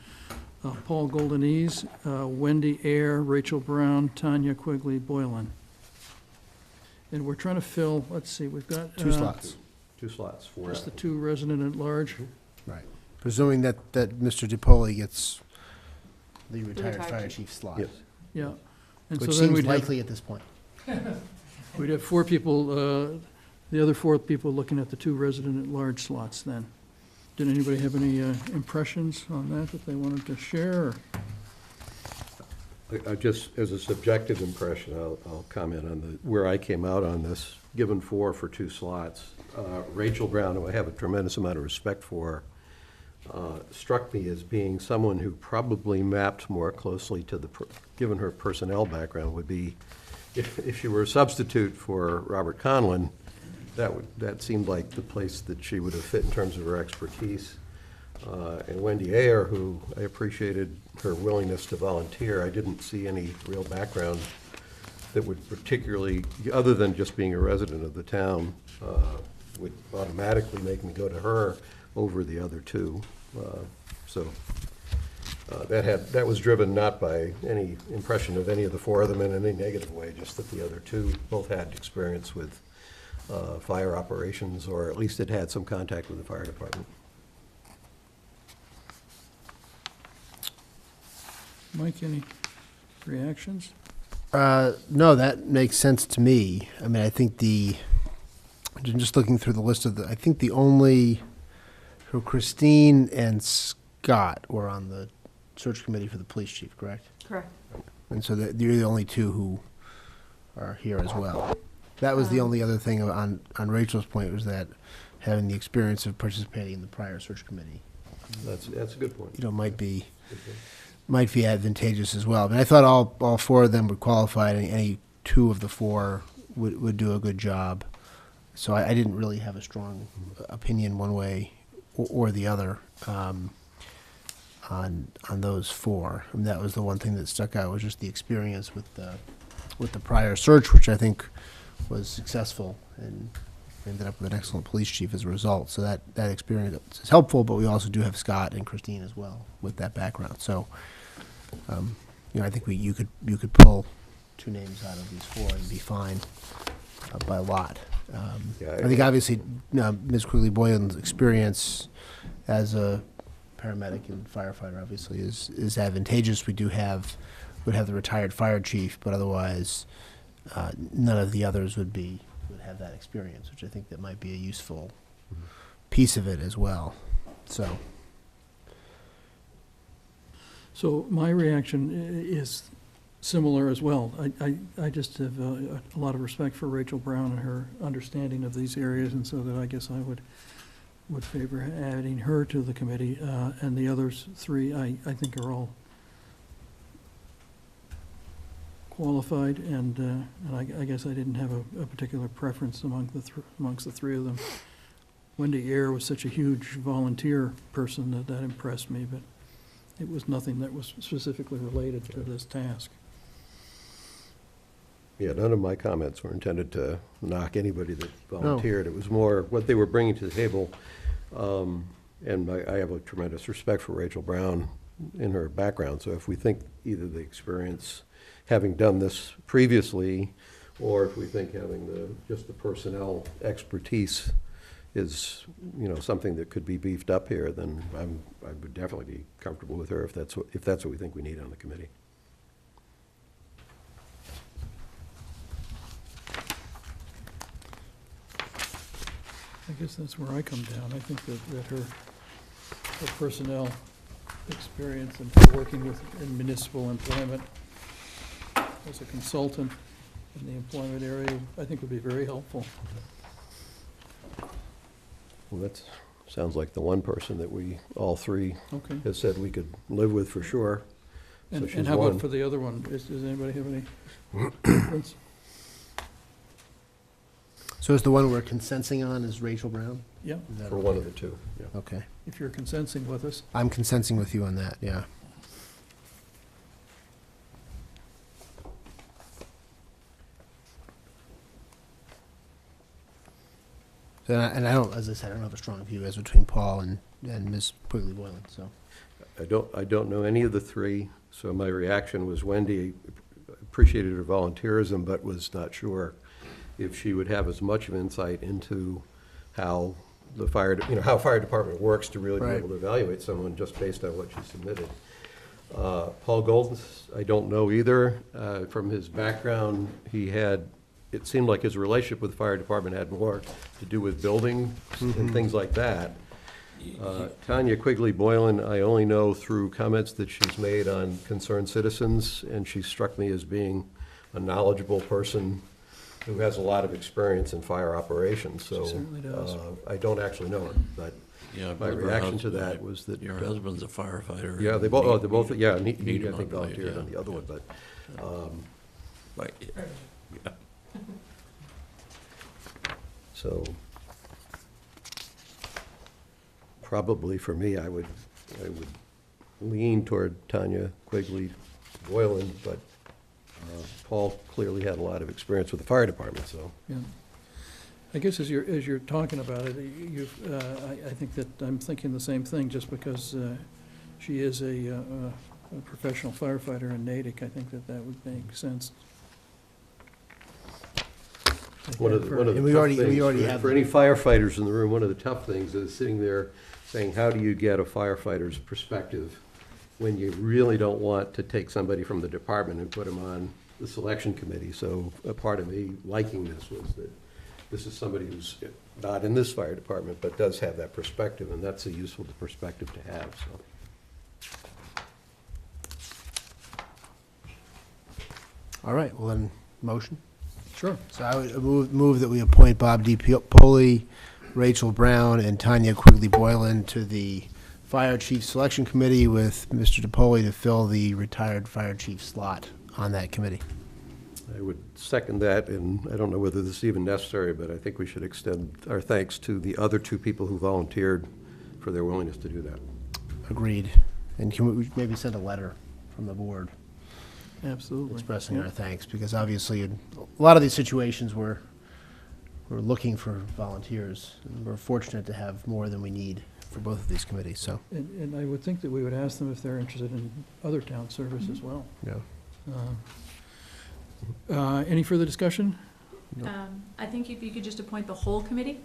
Paul Goldenese, Wendy Ayer, Rachel Brown, Tanya Quigley Boylan. And we're trying to fill, let's see, we've got. Two slots. Two slots. Just the two resident at large. Right. Presuming that Mr. DiPoli gets the retired fire chief slot. Yes. Yeah. And Which so then seems we'd likely have, at this point. we'd have four people, the other four people looking at the two resident at large slots then. Did anybody have any impressions on that they wanted to share? I just, as a subjective impression, I'll comment on where I came out on this. Given 4 for 2 slots, Rachel Brown, who I have a tremendous amount of respect for, struck me as being someone who probably mapped more closely to given her personnel background, would be, if she were a substitute for Robert Conlon, that seemed like the place that she would have fit in terms of her expertise. And Wendy Ayer, who I appreciated her willingness to volunteer, I didn't see any real background that would particularly, other than just being a resident of the town, would automatically make me go to her over the other two. That was driven not by any impression of any of the 4 of them in any negative way, just that the other 2 both had experience with fire operations, or at least had some contact with the fire department. Mike, any reactions? No, that makes sense to me. I mean, I think I'm just looking through the list I think the only, so Christine and Scott were on the search committee for the police chief, correct? Correct. And so you're the only 2 who are here as well. That was the only other thing on Rachel's point, was that having the experience of participating in the prior search committee. That's a good point. Might be advantageous as well. But I thought all 4 of them were qualified, and any 2 of the 4 would do a good job. So I didn't really have a strong opinion one way or the other on those 4. I mean, that was the one thing that stuck out, was just the experience with the prior search, which I think was successful, and ended up with an excellent police chief as a result. So that experience is helpful, but we also do have Scott and Christine as well with that background. So, I think you could pull 2 names out of these 4 and be fine by a lot. I think obviously Ms. Quigley Boylan's experience as a paramedic and firefighter obviously is advantageous. Would have the retired fire chief, but otherwise none of the others would have that experience, which I think that might be a useful piece of it as well. So my reaction is similar as well. I just have a lot of respect for Rachel Brown and her understanding of these areas, and so that I guess I would favor adding her to the committee, and the others 3 I think are all qualified, and I guess I didn't have a particular preference amongst the 3 of them. Wendy Ayer was such a huge volunteer person that impressed me, but it was nothing that was specifically related to this task. Yeah, none of my comments were intended to knock anybody that volunteered. It was more what they were bringing to the table. And I have a tremendous respect for Rachel Brown in her background. So if we think either the experience, having done this previously, or if we think having just the personnel expertise is, something that could be beefed up here, then I would definitely be comfortable with her if that's what we think we need on the committee. I guess that's where I come down. I think that her personnel experience and her working in municipal employment as a consultant in the employment area, I think would be very helpful. Well, that sounds like the one person that we, all three, Okay. have said we could live with for sure. So And she's how one. about for the other one? Does anybody have any preference? So is the one we're consenting on is Rachel Brown? Yeah, Is that For okay? one of the two, yeah. Okay. if you're consenting with us. I'm consenting with you on that, yeah. So, and I don't, as I said, I don't have a strong view as between Paul and Ms. Quigley Boylan, so. I don't know any of the three, so my reaction was Wendy appreciated her volunteerism, but was not sure if she would have as much of insight into how the how fire department works to really be Right. able to evaluate someone just based on what she submitted. Paul Golden, I don't know either. From his background, it seemed like his relationship with the fire department had more to do with building and things like that. Tanya Quigley Boylan, I only know through comments that she's made on Concerned Citizens, and she struck me as being a knowledgeable person who has a lot of experience in fire operations, so. She certainly does. I don't actually know her, but Yeah, I my believe her reaction to husband- that was that. Your husband's a firefighter. Yeah, they and both, yeah, and he, meet I him, think, I believe, volunteered yeah. on the other one, but, Right, yeah. so. Probably for me, I would lean toward Tanya Quigley Boylan, but Paul clearly had a lot of experience with the fire department, so. Yeah. I guess as you're talking about it, I think that I'm thinking the same thing, just because she is a professional firefighter in Natick. I think that would make sense. One of the And we tough already things, have- for any firefighters in the room, one of the tough things is sitting there saying, how do you get a firefighter's perspective when you really don't want to take somebody from the department and put them on the selection committee? So a part of me liking this was that this is somebody who's not in this fire department, but does have that perspective, and that's a useful perspective to have, so. All right, well then, motion? Sure. So I would move that we appoint Bob D. Poli, Rachel Brown, and Tanya Quigley Boylan to the Fire Chief Selection Committee, with Mr. DiPoli to fill the retired fire chief slot on that committee. I would second that, and I don't know whether this is even necessary, but I think we should extend our thanks to the other two people who volunteered for their willingness to do that. Agreed. And can we maybe send a letter from the board Absolutely. expressing Yeah. our thanks? Because obviously, in a lot of these situations, we're looking for volunteers, and we're fortunate to have more than we need for both of these committees, so, And I would think that we would ask them if they're interested in other town service as well. yeah. Any further discussion? I think if you could just appoint the whole committee.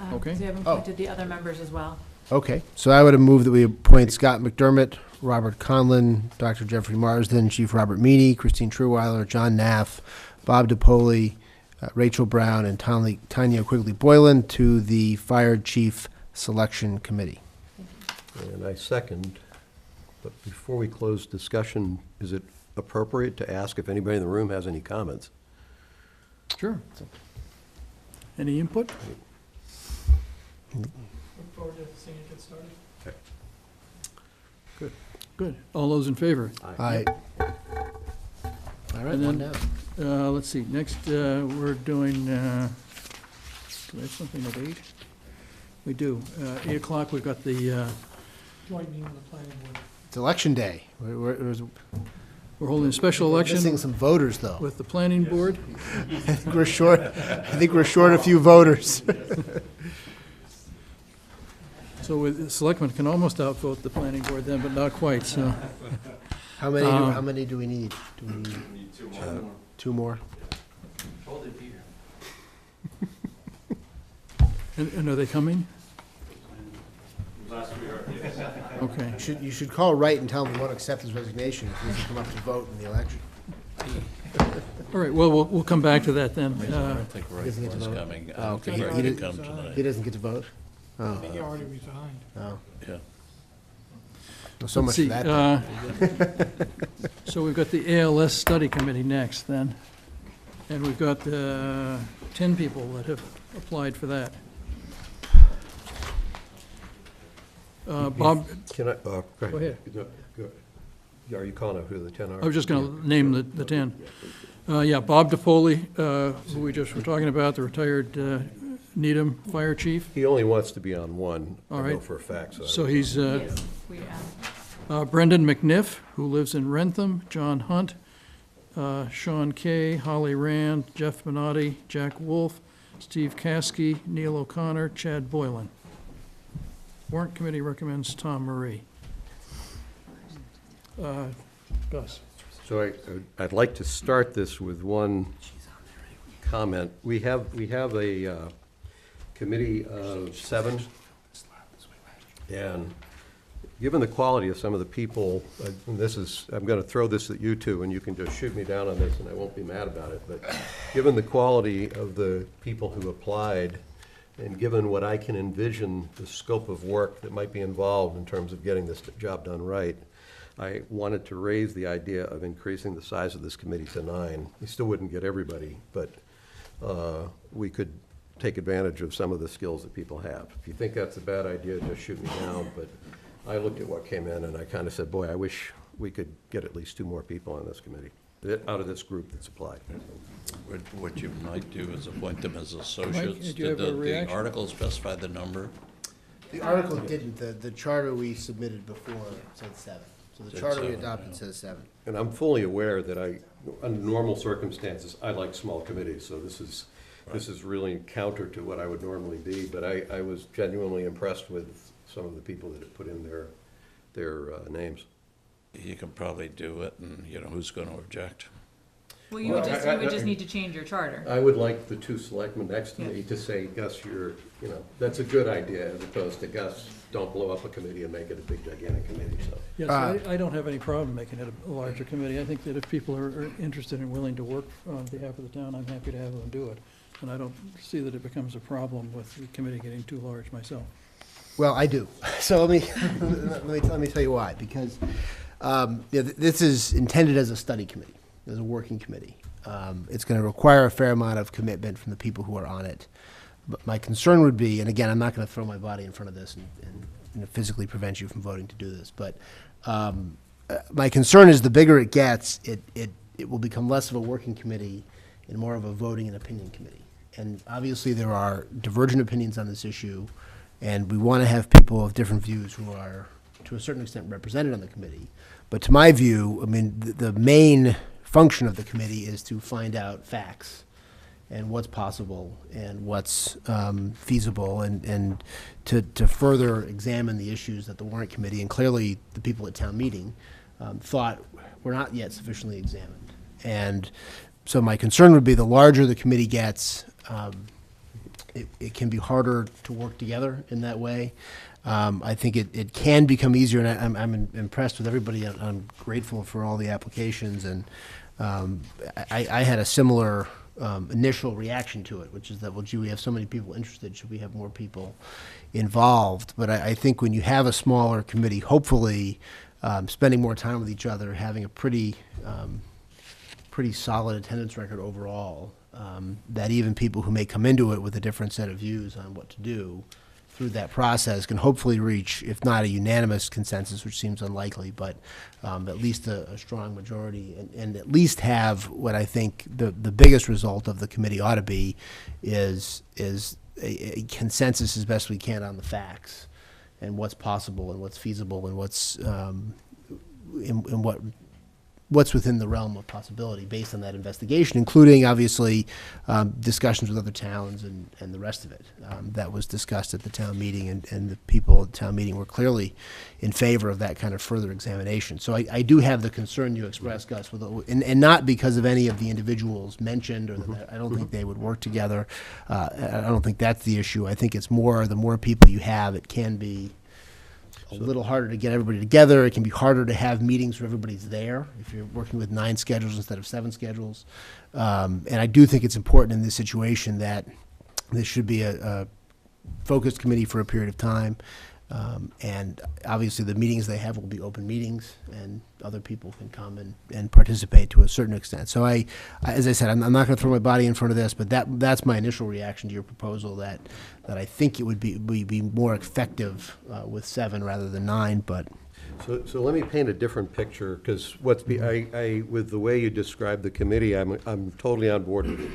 Okay. Because we haven't Oh. appointed the other members as well. Okay, so I would have moved that we appoint Scott McDermott, Robert Conlon, Dr. Jeffrey Marsden, Chief Robert Meany, Christine Truweiler, John Naff, Bob DiPoli, Rachel Brown, and Tanya Quigley Boylan to the Fire Chief Selection Committee. And I second, but before we close discussion, is it appropriate to ask if anybody in the room has any comments? Sure. Any input? Look forward to seeing it get started. Good. All those in favor? Aye. All right, And one then, down. let's see, next, we're doing, do we have something at 8? We do. 8 o'clock, we've got the, Joint meeting with the planning board. It's Election Day. We're holding a special We're election missing some voters, though. with the planning board. I think we're short a few voters. So the selectmen can almost outvote the planning board then, but not quite, so. How many do we need? Do we need two more? And are they coming? Okay. You should call Wright and tell him we want to accept his resignation if he doesn't come up to vote in the election. All right, well, we'll come back to that then. I don't think Rick doesn't get to was vote? coming. I Oh, don't okay. think He Rick did- can come tonight. He doesn't get to vote? I think he already resigned. Oh. Yeah. Well, so much Let's for see, that. So we've got the ALS Study Committee next then. And we've got 10 people that have applied for that. Bob, Can I, go ahead. Go ahead. Are you calling out who the 10 are? I was just going to name the 10. Yeah, Bob DePoli, who we just were talking about, the retired Needham Fire Chief. He only wants to be on one, All I know right. for a fact. So he's Yes, we, Brendan McNiff, who lives in Rentham, John Hunt, Sean Kay, Holly Rand, Jeff Minotti, Jack Wolf, Steve Caskey, Neil O'Connor, Chad Boylan. Warrant Committee recommends Tom Marie. Gus. So I'd like to start this with one comment. We have a committee of 7, and given the quality of some of the people, and I'm going to throw this at you two, and you can just shoot me down on this, and I won't be mad about it, but given the quality of the people who applied, and given what I can envision the scope of work that might be involved in terms of getting this job done right, I wanted to raise the idea of increasing the size of this committee to 9. We still wouldn't get everybody, but we could take advantage of some of the skills that people have. If you think that's a bad idea, just shoot me down, but I looked at what came in and I kind of said, boy, I wish we could get at least 2 more people on this committee, out of this group that's applied. What you might do is appoint them as Mike, associates. did you have a The reaction? article specify the number? The article didn't. The charter we submitted before said 7. So the Said charter we 7, adopted yeah. says 7. And I'm fully aware that under normal circumstances, I like small committees, so this is really counter to what I would normally be, but I was genuinely impressed with some of the people that have put in their names. You can probably do it, and who's going to object? well, you would just need to change your charter. I would like the 2 selectmen next to me to say, Gus, that's a good idea, as opposed to Gus, don't blow up a committee and make it a big gigantic committee, so. Yes, I don't have any problem making it a larger committee. I think that if people are interested and willing to work on behalf of the town, I'm happy to have them do it. And I don't see that it becomes a problem with the committee getting too large myself. Well, I do. So let me tell you why. Because this is intended as a study committee, as a working committee. It's going to require a fair amount of commitment from the people who are on it. But my concern would be, and again, I'm not going to throw my body in front of this and physically prevent you from voting to do this, but my concern is the bigger it gets, it will become less of a working committee and more of a voting and opinion committee. And obviously there are divergent opinions on this issue, and we want to have people of different views who are, to a certain extent, represented on the committee. But to my view, I mean, the main function of the committee is to find out facts and what's possible and what's feasible, and to further examine the issues that the warrant committee and clearly the people at town meeting thought were not yet sufficiently examined. And so my concern would be the larger the committee gets, it can be harder to work together in that way. I think it can become easier, and I'm impressed with everybody. I'm grateful for all the applications, and I had a similar initial reaction to it, which is that, well, gee, we have so many people interested, should we have more people involved? But I think when you have a smaller committee, hopefully spending more time with each other, having a pretty solid attendance record overall, that even people who may come into it with a different set of views on what to do through that process can hopefully reach, if not a unanimous consensus, which seems unlikely, but at least a strong majority, and at least have what I think the biggest result of the committee ought to be is a consensus as best we can on the facts and what's possible and what's feasible and what's in what what's within the realm of possibility based on that investigation, including obviously discussions with other towns and the rest of it that was discussed at the town meeting, and the people at the town meeting were clearly in favor of that kind of further examination. So I do have the concern you expressed, Gus, and not because of any of the individuals mentioned, or that I don't think they would work together. I don't think that's the issue. I think it's more, the more people you have, it can be a little harder to get everybody together. It can be harder to have meetings where everybody's there if you're working with 9 schedules instead of 7 schedules. And I do think it's important in this situation that this should be a focused committee for a period of time. And obviously the meetings they have will be open meetings, and other people can come and participate to a certain extent. So as I said, I'm not going to throw my body in front of this, but that's my initial reaction to your proposal, that I think it would be more effective with 7 rather than 9, but. So let me paint a different picture, because with the way you describe the committee, I'm totally on board with it.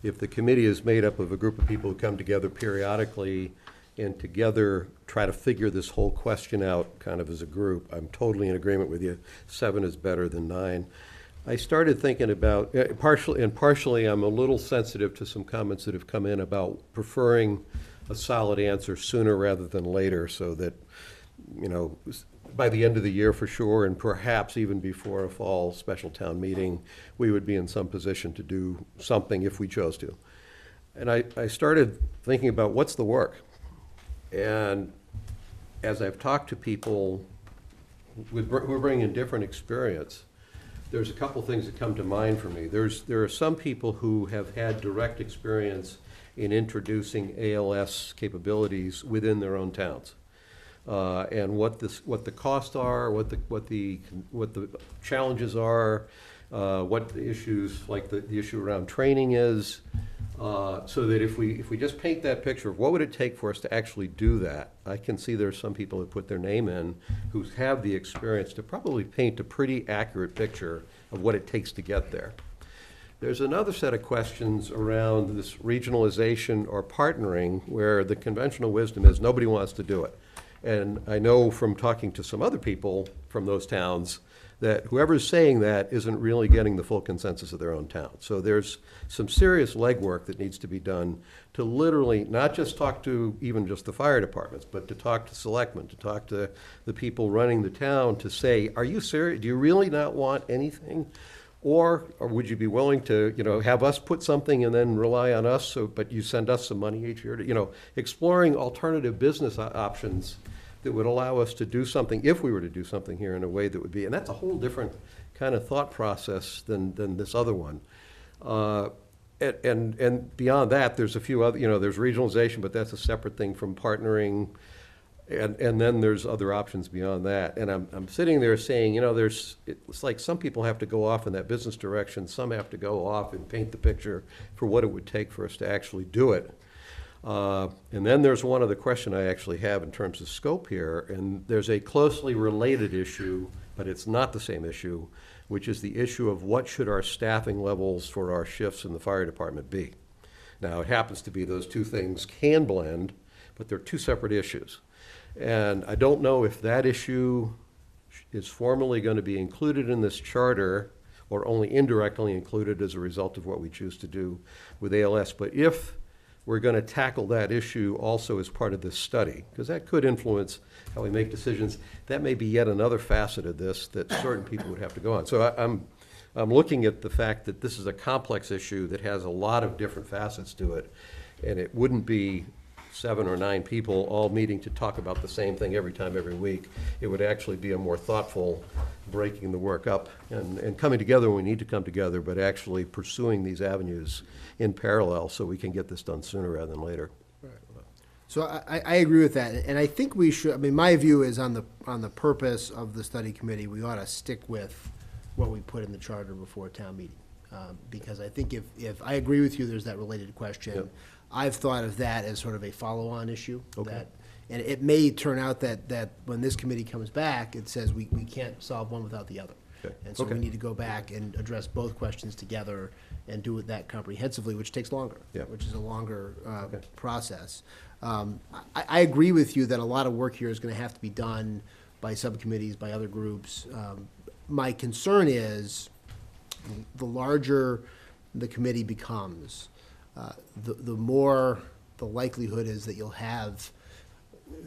If the committee is made up of a group of people who come together periodically and together try to figure this whole question out kind of as a group, I'm totally in agreement with you. 7 is better than 9. I started thinking about, partially I'm a little sensitive to some comments that have come in about preferring a solid answer sooner rather than later, so that, by the end of the year for sure, and perhaps even before a fall special town meeting, we would be in some position to do something if we chose to. And I started thinking about what's the work. And as I've talked to people who are bringing different experience, there's a couple things that come to mind for me. There are some people who have had direct experience in introducing ALS capabilities within their own towns, and what the costs are, what the challenges are, what the issues, like the issue around training is. So that if we just paint that picture of what would it take for us to actually do that, I can see there's some people who put their name in who have the experience to probably paint a pretty accurate picture of what it takes to get there. There's another set of questions around this regionalization or partnering, where the conventional wisdom is nobody wants to do it. And I know from talking to some other people from those towns that whoever's saying that isn't really getting the full consensus of their own town. So there's some serious legwork that needs to be done to literally not just talk to even just the fire departments, but to talk to selectmen, to talk to the people running the town, to say, are you serious? Do you really not want anything? Or would you be willing to, have us put something and then rely on us, but you send us some money each year to, exploring alternative business options that would allow us to do something, if we were to do something here, in a way that would be, and that's a whole different kind of thought process than this other one. And beyond that, there's a few other, there's regionalization, but that's a separate thing from partnering. And then there's other options beyond that. And I'm sitting there saying, it's like some people have to go off in that business direction, some have to go off and paint the picture for what it would take for us to actually do it. And then there's one other question I actually have in terms of scope here, and there's a closely related issue, but it's not the same issue, which is the issue of what should our staffing levels for our shifts in the fire department be. Now, it happens to be those two things can blend, but they're two separate issues. And I don't know if that issue is formally going to be included in this charter or only indirectly included as a result of what we choose to do with ALS. But if we're going to tackle that issue also as part of this study, because that could influence how we make decisions, that may be yet another facet of this that certain people would have to go on. So I'm looking at the fact that this is a complex issue that has a lot of different facets to it, and it wouldn't be 7 or 9 people all meeting to talk about the same thing every time, every week. It would actually be a more thoughtful breaking the work up and coming together when we need to come together, but actually pursuing these avenues in parallel so we can get this done sooner rather than later. So I agree with that, and I think we should. I mean, my view is on the purpose of the study committee, we ought to stick with what we put in the charter before town meeting, because I think if I agree with you, there's that related question. Yep. I've thought of that as sort of a follow-on issue. Okay. And it may turn out that when this committee comes back, it says we can't solve one without the other. Okay. And so we need to go back and address both questions together and do it that comprehensively, which takes longer, which is a longer process. I agree with you that a lot of work here is going to have to be done by subcommittees, by other groups. my concern is the larger the committee becomes, the more the likelihood is that you'll have,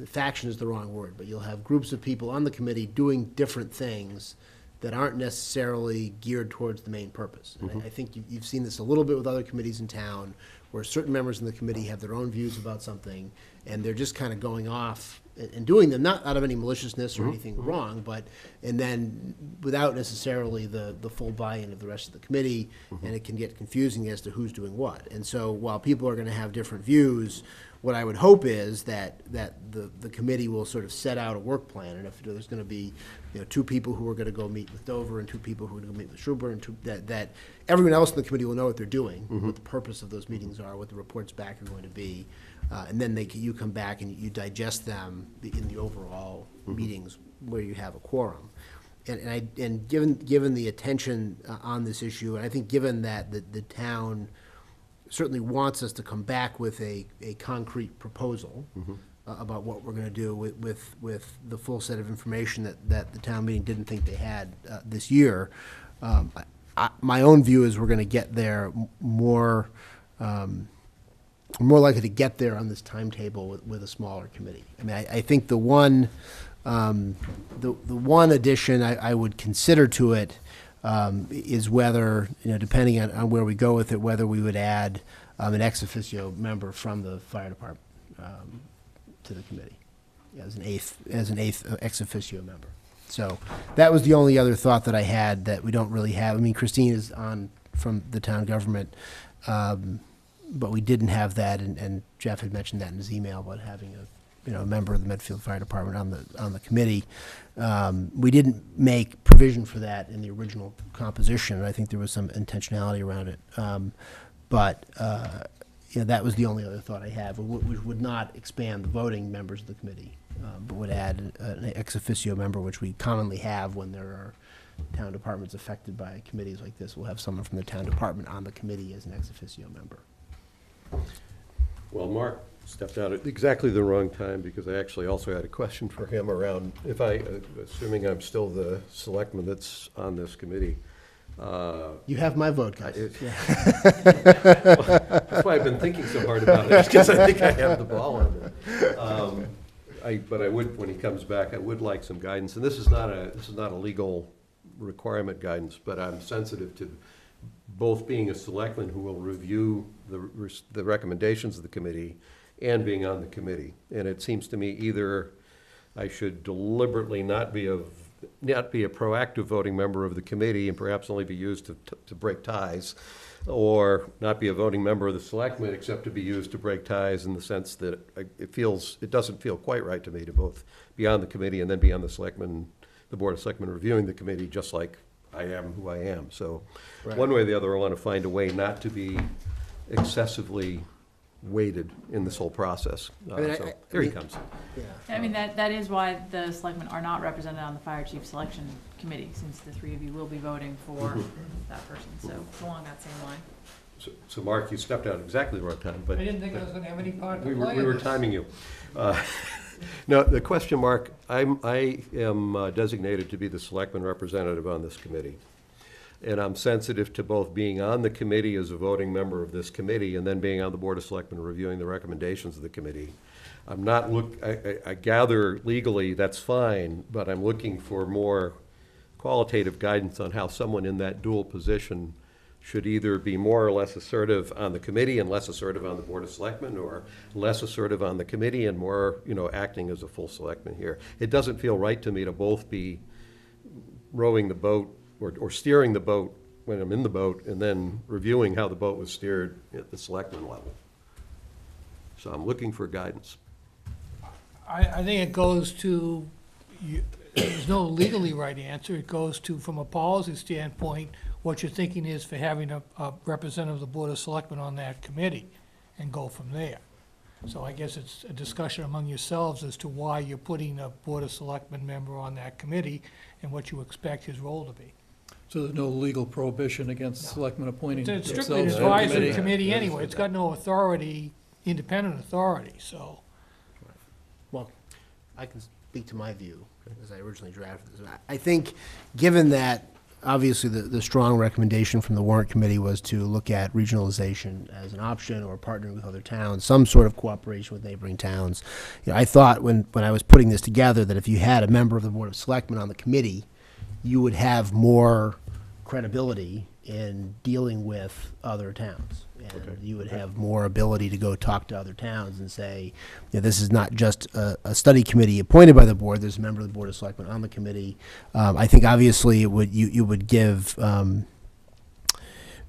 faction is the wrong word, but you'll have groups of people on the committee doing different things that aren't necessarily geared towards the main purpose. And I think you've seen this a little bit with other committees in town, where certain members in the committee have their own views about something, and they're just kind of going off and doing them, not out of any maliciousness or anything wrong, but, and then without necessarily the full buy-in of the rest of the committee, and it can get confusing as to who's doing what. And so while people are going to have different views, what I would hope is that the committee will sort of set out a work plan, and if there's going to be, you know, 2 people who are going to go meet with Dover and 2 people who are going to meet with Schubert, and that everyone else in the committee will know what they're doing, what the purpose of those meetings are, what the reports back are going to be, and then you come back and you digest them in the overall meetings where you have a quorum. And given the attention on this issue, and I think given that the town certainly wants us to come back with a concrete proposal about what we're going to do with the full set of information that the town meeting didn't think they had this year. My own view is we're going to get there more likely to get there on this timetable with a smaller committee. I mean, I think the one addition I would consider to it is whether, you know, depending on where we go with it, whether we would add an ex officio member from the fire department to the committee as an eighth ex officio member. So that was the only other thought that I had that we don't really have. I mean, Christine is on from the town government, but we didn't have that, and Jeff had mentioned that in his email about having a member of the Medfield Fire Department on the committee. We didn't make provision for that in the original composition. I think there was some intentionality around it, but that was the only other thought I have. Which would not expand the voting members of the committee, but would add an ex officio member, which we commonly have when there are town departments affected by committees like this. We'll have someone from the town department on the committee as an ex officio member. Well, Mark stepped out at exactly the wrong time, because I actually also had a question for him around, assuming I'm still the selectman that's on this committee. You have my vote, guys. That's why I've been thinking so hard about it, because I think I have the ball on it. But I would, when he comes back, I would like some guidance, and this is not a legal requirement guidance, but I'm sensitive to both being a selectman who will review the recommendations of the committee and being on the committee. And it seems to me either I should deliberately not be a proactive voting member of the committee and perhaps only be used to break ties, or not be a voting member of the selectmen except to be used to break ties, in the sense that it doesn't feel quite right to me to both be on the committee and then be on the Board of Selectmen reviewing the committee, just like I am who I am. So one way or the other, I want to find a way not to be excessively weighted in this whole process. Here he comes. Yeah. I mean, that is why the selectmen are not represented on the fire chief selection committee, since the 3 of you will be voting for that person. So it's along that same line. So Mark, you stepped out exactly the right time, but I didn't think I was going to have any part to we play in were this. timing you. No, the question, Mark, I am designated to be the selectman representative on this committee. And I'm sensitive to both being on the committee as a voting member of this committee and then being on the Board of Selectmen reviewing the recommendations of the committee. I'm not I gather legally that's fine, but I'm looking for more qualitative guidance on how someone in that dual position should either be more or less assertive on the committee and less assertive on the Board of Selectmen, or less assertive on the committee and more, acting as a full selectman here. It doesn't feel right to me to both be rowing the boat or steering the boat when I'm in the boat, and then reviewing how the boat was steered at the selectman level. So I'm looking for guidance. I think it goes to, there's no legally right answer. It goes to, from a policy standpoint, what your thinking is for having a representative of the Board of Selectmen on that committee, and go from there. So I guess it's a discussion among yourselves as to why you're putting a Board of Selectmen member on that committee and what you expect his role to be. So there's no legal prohibition against selectmen appointing It's themselves strictly an to the advisory committee? committee anyway. It's got no authority, independent authority, so. Well, I can speak speak to my view as I originally drafted this. I think, given that, obviously, the strong recommendation from the warrant committee was to look at regionalization as an option or partnering with other towns, some sort of cooperation with neighboring towns. You know, I thought when I was putting this together that if you had a member of the Board of Selectmen on the committee, you would have more credibility in dealing with other towns. And you would have more ability to go talk to other towns and say, you know, this is not just a study committee appointed by the board, there's a member of the Board of Selectmen on the committee. I think obviously you would give at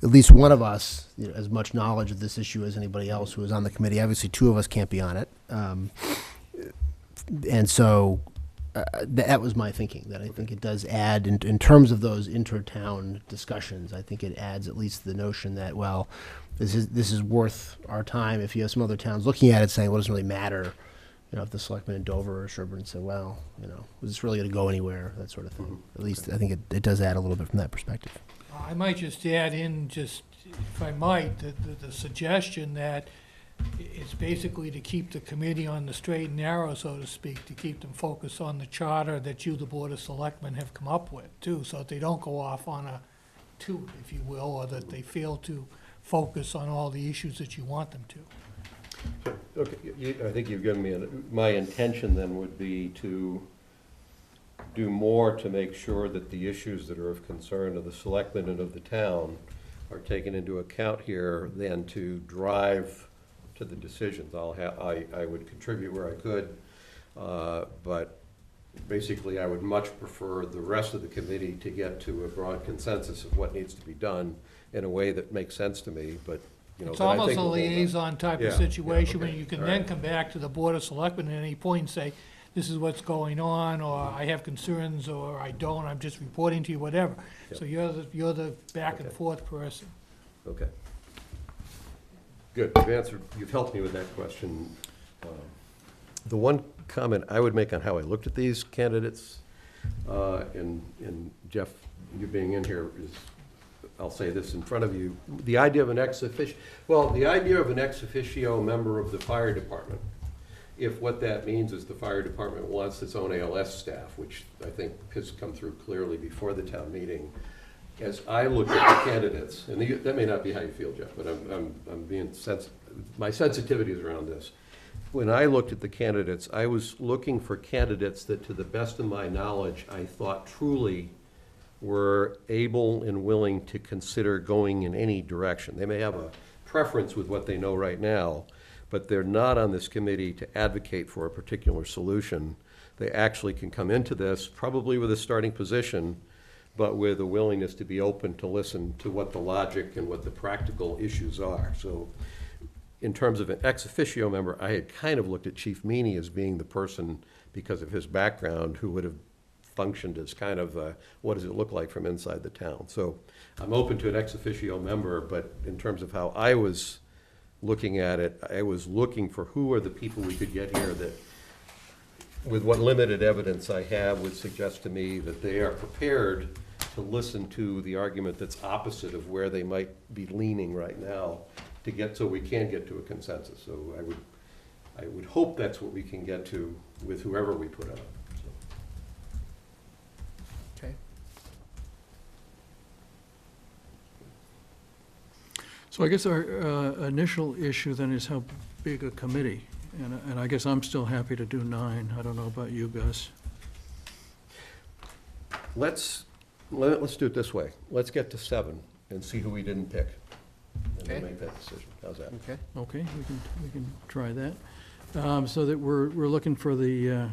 least one of us, you know, as much knowledge of this issue as anybody else who is on the committee. Obviously, two of us can't be on it. And so that was my thinking, that I think it does add, in terms of those inter-town discussions, I think it adds at least the notion that, well, this is worth our time. If you have some other towns looking at it saying, well, it doesn't really matter, you know, if the selectmen in Dover or Sherburne said, well, you know, is this really going to go anywhere, that sort of thing. At least I think it does add a little bit from that perspective. I might just add in, just, if I might, the suggestion that it's basically to keep the committee on the straight and narrow, so to speak, to keep them focused on the charter that you, the Board of Selectmen, have come up with, too, so that they don't go off on a toot, if you will, or that they fail to focus on all the issues that you want them to. So, okay, I think you've given me, my intention then would be to do more to make sure that the issues that are of concern of the selectmen and of the town are taken into account here than to drive to the decisions. I would contribute where I could, but basically I would much prefer the rest of the committee to get to a broad consensus of what needs to be done in a way that makes sense to me, but, you know. It's that I almost think a will hold up. liaison type Yeah, of yeah, situation, where okay, you can all then right. come back to the Board of Selectmen at any point and say, this is what's going on, or I have concerns, or I don't, I'm just reporting to you, whatever. So you're the back and forth person. Okay. Good, you've helped me with that question. The one comment I would make on how I looked at these candidates, and Jeff, you being in here, is, I'll say this in front of you, the idea of an ex officio member of the fire department, if what that means is the fire department wants its own ALS staff, which I think has come through clearly before the town meeting. As I look at the candidates, and that may not be how you feel, Jeff, but I'm being my sensitivity is around this. When I looked at the candidates, I was looking for candidates that, to the best of my knowledge, I thought truly were able and willing to consider going in any direction. They may have a preference with what they know right now, but they're not on this committee to advocate for a particular solution. They actually can come into this probably with a starting position, but with a willingness to be open to listen to what the logic and what the practical issues are. So in terms of an ex officio member, I had kind of looked at Chief Meany as being the person, because of his background, who would have functioned as kind of what does it look like from inside the town. So I'm open to an ex officio member, but in terms of how I was looking at it, I was looking for who are the people we could get here that, with what limited evidence I have, would suggest to me that they are prepared to listen to the argument that's opposite of where they might be leaning right now, to get, so we can get to a consensus. So I would hope that's what we can get to with whoever we put on. Okay. So I guess our initial issue then is how big a committee, and I guess I'm still happy to do 9. I don't know about you guys. Let's do it this way. Let's get to 7 and see who we didn't pick, and then make that decision. How's that? Okay. Okay, we can try that. So that we're looking for the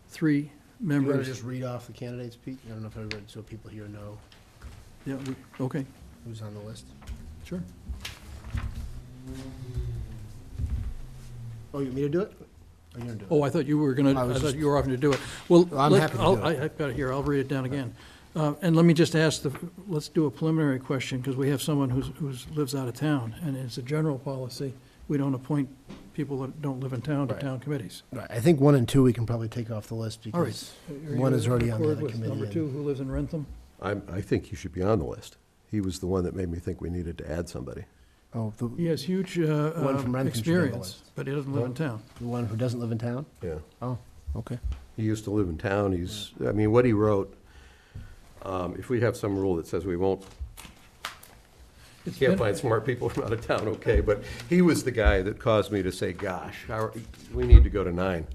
3 You want to members. just read off the candidates, Pete? I don't know if I read, so people here know Yeah, okay, who's on the list. sure. Oh, you want me to do it? Or you gonna do it? Oh, I thought you were gonna, I I was thought just- you were offering to do it. Well, I'm happy to do it. I've got it here, I'll read it down again. And let me just ask, let's do a preliminary question, because we have someone who lives out of town, and it's a general policy, we don't appoint people that don't live in town to Right. town committees. Right, I think 1 and 2 we can probably take off the list All right. because Are one you is already on the accord other with committee. Number 2, who lives in Rentham? I think he should be on the list. He was the one that made me think we needed to add somebody. Oh, He has huge one from Rentham should be on the experience, list. but he doesn't live in town. The one who doesn't live in town? Yeah. Oh, okay. He used to live in town. I mean, what he wrote, if we have some rule that says we won't, you can't find smart people from out of town, okay, but he was the guy that caused me to say, gosh, we need to go to 9.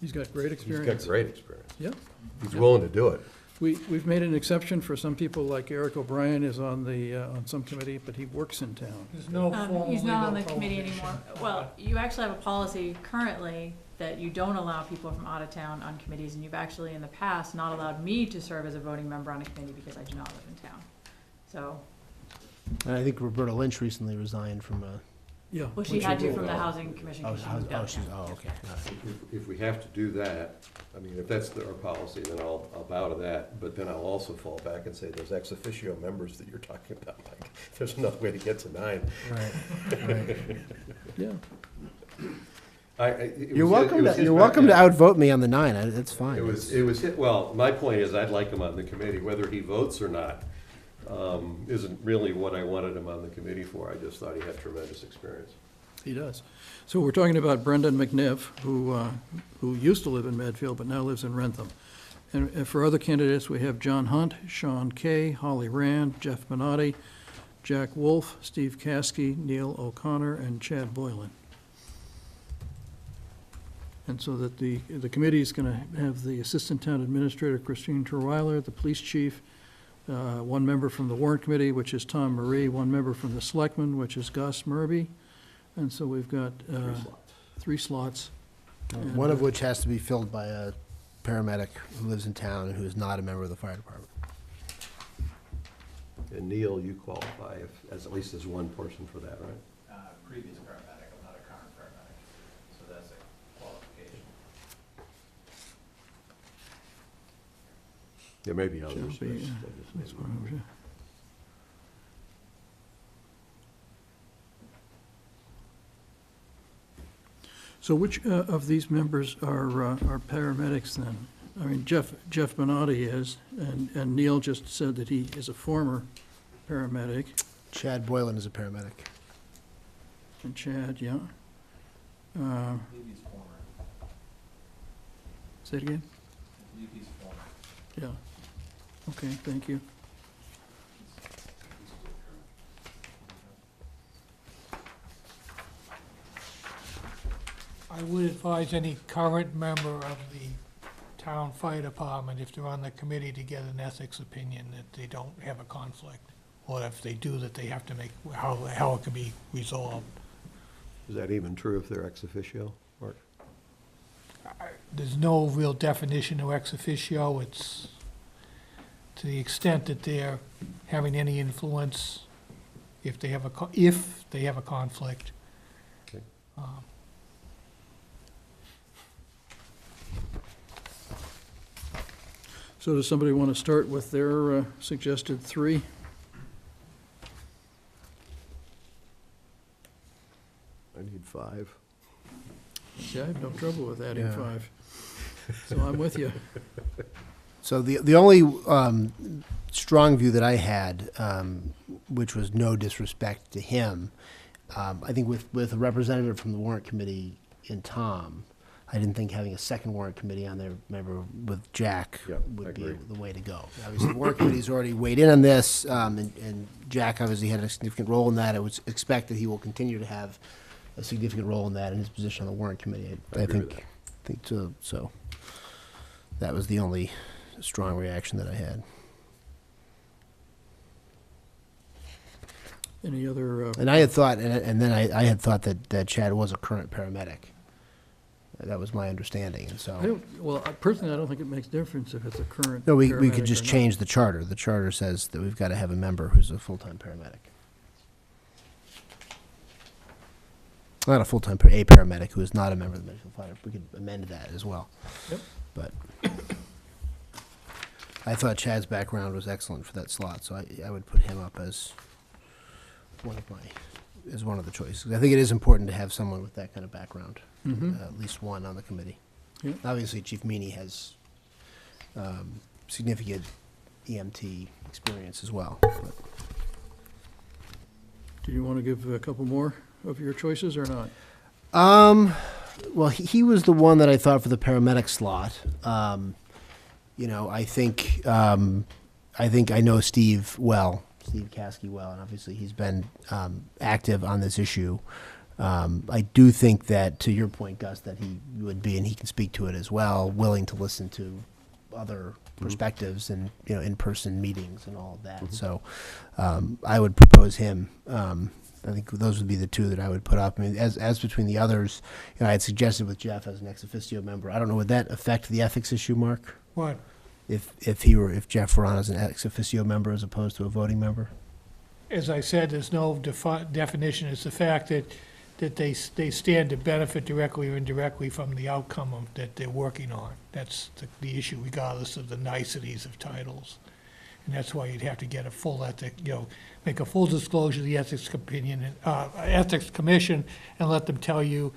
He's got great He's experience. got great experience. Yep. He's willing to do it. We've made an exception for some people, like Eric O'Brien is on on some committee, but he works in town. There's no formal He's not on the legal committee prohibition. anymore. Well, you actually have a policy currently that you don't allow people from out of town on committees, and you've actually in the past not allowed me to serve as a voting member on a committee because I do not live in town. So, And I think Roberta Lynch recently resigned from a. Yeah. well, she had to from the housing commission. 'cause she moved out of she's, town. okay. If we have to do that, I mean, if that's our policy, then I'll bow to that. But then I'll also fall back and say, those ex officio members that you're talking about, like, there's another way to get to 9. Right. Yeah. You're welcome to outvote me on the 9. That's fine. Well, my point is, I'd like him on the committee, whether he votes or not, isn't really what I wanted him on the committee for. I just thought he had tremendous experience. He does. So we're talking about Brendan McNiff, who used to live in Medfield, but now lives in Rentham. And for other candidates, we have John Hunt, Sean Kay, Holly Rand, Jeff Minotti, Jack Wolf, Steve Caskey, Neil O'Connor, and Chad Boylan. And so that the committee is going to have the Assistant Town Administrator, Christine Terweiler, the Police Chief, one member from the Warrant Committee, which is Tom Marie, one member from the Selectmen, which is Gus Murby. And so we've got 3 slots. One of which has to be filled by a paramedic who lives in town and who is not a member of the fire department. And Neil, you qualify as at least as one person for that, right? Previous paramedic, I'm not a current paramedic, so that's a qualification. There may be others. Shall be, that's what I was- So which of these members are paramedics then? I mean, Jeff Minotti is, and Neil just said that he is a former paramedic. Chad Boylan is a paramedic. And Chad, yeah. I believe he's former. Say it again? I believe he's former. Yeah. Okay, thank you. I would advise any current member of the town fire department, if they're on the committee, to get an ethics opinion that they don't have a conflict. Or if they do, that they have to make, how it can be resolved. Is that even true if they're ex officio, Mark? There's no real definition of ex officio. It's to the extent that they're having any influence, if they have a conflict. Okay. So does somebody want to start with their suggested 3? I need 5. See, I have no trouble with adding Yeah. 5. So I'm with you. So the only strong view that I had, which was no disrespect to him, I think with a representative from the warrant committee in Tom, I didn't think having a second warrant committee on there, member with Jack, Yep, I would be agree. the way to go. Obviously, the warrant committee's already weighed in on this, and Jack obviously had a significant role in that. I would expect that he will continue to have a significant role in that in his position on the warrant committee. I agree with that. think so. So that was the only strong reaction that I had. Any other, And I had thought, and then I had thought that Chad was a current paramedic. That was my understanding, and so. Personally, I don't think it makes difference if it's a current No, we paramedic could just or not. change the charter. The charter says that we've got to have a member who's a full-time paramedic. Not a full-time, a paramedic who is not a member of the Medfield Fire. We could amend that as well. Yep. But I thought Chad's background was excellent for that slot, so I would put him up as one of the choices. I think it is important to have someone with that kind of background, Mhm. at least one on the committee. Yep. Obviously, Chief Meany has significant EMT experience as well. But Do you want to give a couple more of your choices or not? Well, he was the one that I thought for the paramedic slot. You know, I think I know Steve Caskey well, and obviously he's been active on this issue. I do think that, to your point, Gus, that he would be, and he can speak to it as well, willing to listen to other perspectives and, you know, in-person meetings and all of that. So I would propose him. I think those would be the two that I would put up. I mean, as between the others, you know, I had suggested with Jeff as an ex officio member. I don't know, would that affect the ethics issue, Mark? What? If Jeff were on as an ex officio member as opposed to a voting member? As I said, there's no definition. It's the fact that they stand to benefit directly or indirectly from the outcome that they're working on. That's the issue, regardless of the niceties of titles. And that's why you'd have to get a full make a full disclosure of the ethics commission, and let them tell you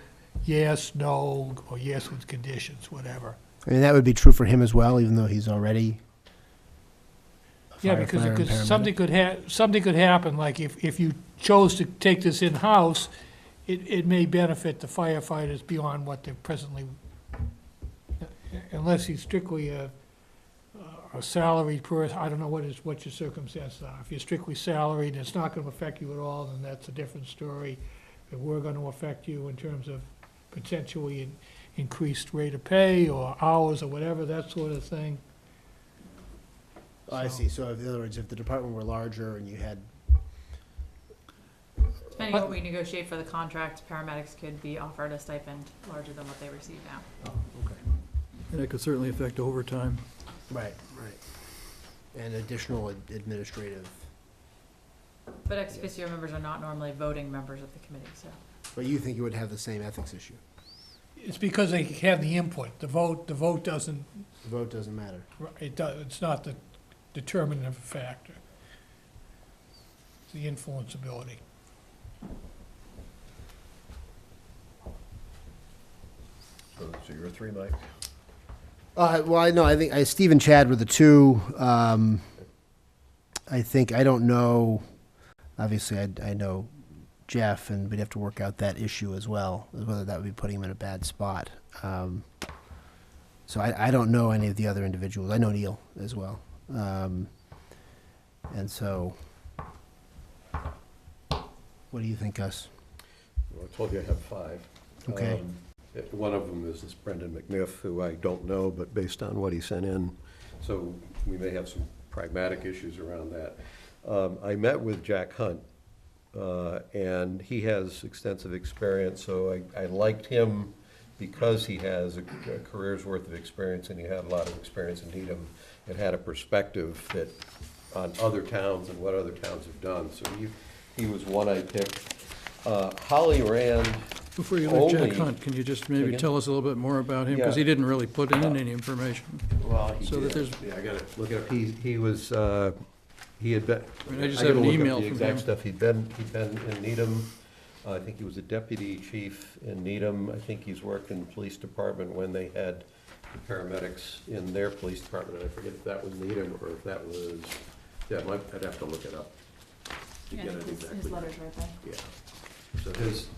yes, no, or yes with conditions, whatever. I mean, that would be true for him as well, even though he's already a Yeah, because firefighter and paramedic. something could happen, like if you chose to take this in-house, it may benefit the firefighters beyond what they're presently, unless he's strictly a salaried person. I don't know what your circumstances are. If you're strictly salaried and it's not going to affect you at all, then that's a different story. If we're going to affect you in terms of potentially increased rate of pay or hours or whatever, that sort of thing. Oh, I see. So in other words, if the department were larger and you had... Depending on what we negotiate for the contract, paramedics could be offered a stipend larger than what they receive now. Oh, okay. And it could certainly affect overtime. Right. And additional administrative... But ex officio members are not normally voting members of the committee, so. But you think you would have the same ethics issue? It's because they have the input. The vote doesn't. The vote doesn't matter. It's not the determinative factor. It's the influenceability. So you're three, Mike? Well, I think Steve and Chad were the two. I don't know, obviously I know Jeff, and we'd have to work out that issue as well, whether that would be putting him in a bad spot. So I don't know any of the other individuals. I know Neil as well. And so, what do you think, Gus? Well, I told you I have five. Okay. One of them is this Brendan McNiff, who I don't know, but based on what he sent in, so we may have some pragmatic issues around that. I met with Jack Hunt, and he has extensive experience, so I liked him because he has a career's worth of experience, and he had a lot of experience in Needham, and had a perspective that on other towns and what other towns have done. So he was one I picked. Holly Rand. Before you leave Jack Hunt, can you just maybe tell us a little bit more about him? Because he didn't really put in any information. Well, he so did. That there's. Yeah, I got to look it up. He was, he had been. I just have an email from him. The exact stuff. He'd been in Needham. I think he was a deputy chief in Needham. I think he's worked in the police department when they had the paramedics in their police department. And I forget if that was Needham or if that was, yeah, I'd have to look it up. To get it exactly. His letter's right there. Yeah. So his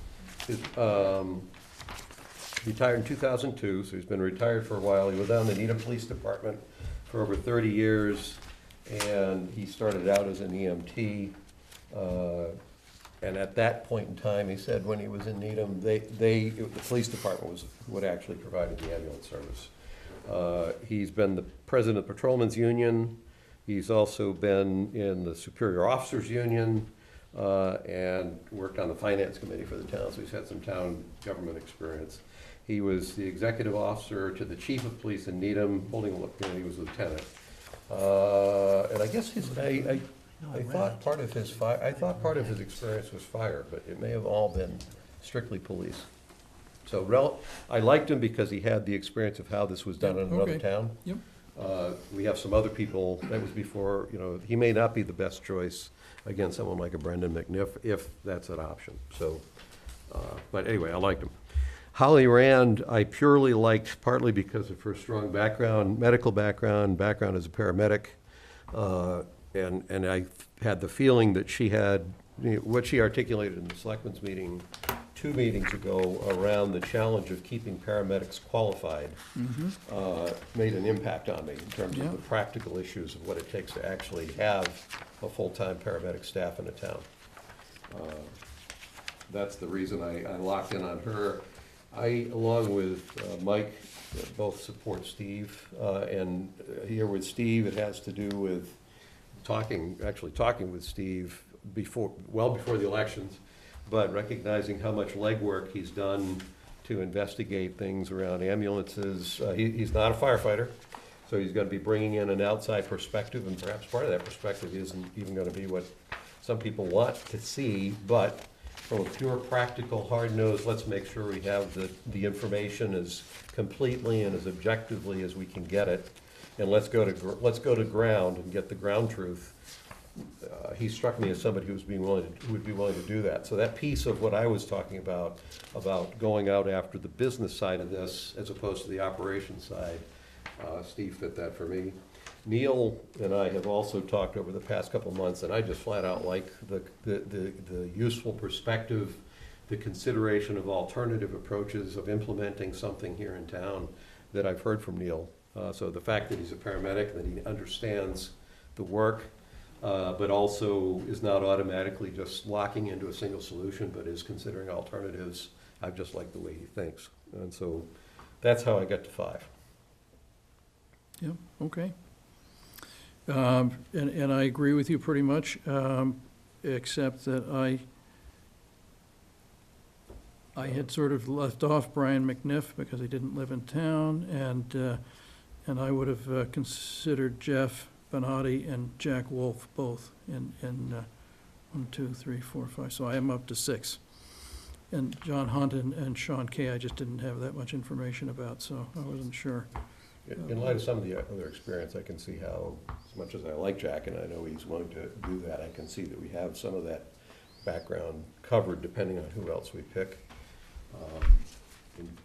retired in 2002, so he's been retired for a while. He was down in the Needham Police Department for over 30 years, and he started out as an EMT. And at that point in time, he said when he was in Needham, the police department was what actually provided the ambulance service. He's been the president of the Patrolmen's Union. He's also been in the Superior Officers Union. And worked on the finance committee for the town, so he's had some town government experience. He was the executive officer to the chief of police in Needham, holding, he was lieutenant. And I guess I thought part of his experience was fire, but it may have all been strictly police. So I liked him because he had the experience of how this was done in another town. Yep. We have some other people, that was before, he may not be the best choice against someone like a Brendan McNiff, if that's an option. So, but anyway, I liked him. Holly Rand, I purely liked partly because of her strong background, medical background as a paramedic. And I had the feeling that she had, what she articulated in the Selectmen's meeting 2 meetings ago around the challenge of keeping paramedics qualified made an impact on me in terms Yeah. of the practical issues of what it takes to actually have a full-time paramedic staff in a town. That's the reason I locked in on her. I, along with Mike, both support Steve. And here with Steve, it has to do with talking with Steve well before the elections, but recognizing how much legwork he's done to investigate things around ambulances. He's not a firefighter, so he's going to be bringing in an outside perspective, and perhaps part of that perspective isn't even going to be what some people want to see, but from a pure practical, hard-nosed, let's make sure we have the information as completely and as objectively as we can get it, and let's go to ground and get the ground truth. He struck me as somebody who would be willing to do that. So that piece of what I was talking about going out after the business side of this as opposed to the operations side, Steve fit that for me. Neil and I have also talked over the past couple of months, and I just flat out like the useful perspective, the consideration of alternative approaches of implementing something here in town that I've heard from Neil. So the fact that he's a paramedic, that he understands the work, but also is not automatically just locking into a single solution, but is considering alternatives. I've just liked the way he thinks. And so that's how I got to 5. Yeah, okay. And I agree with you pretty much, except that I had sort of left off Brian McNiff because he didn't live in town, and I would have considered Jeff Benatti and Jack Wolf both in 1, 2, 3, 4, 5. So I am up to 6. And John Hunt and Sean Kay, I just didn't have that much information about, so I wasn't sure. In light of some of the other experience, I can see how, as much as I like Jack, and I know he's willing to do that, I can see that we have some of that background covered depending on who else we pick.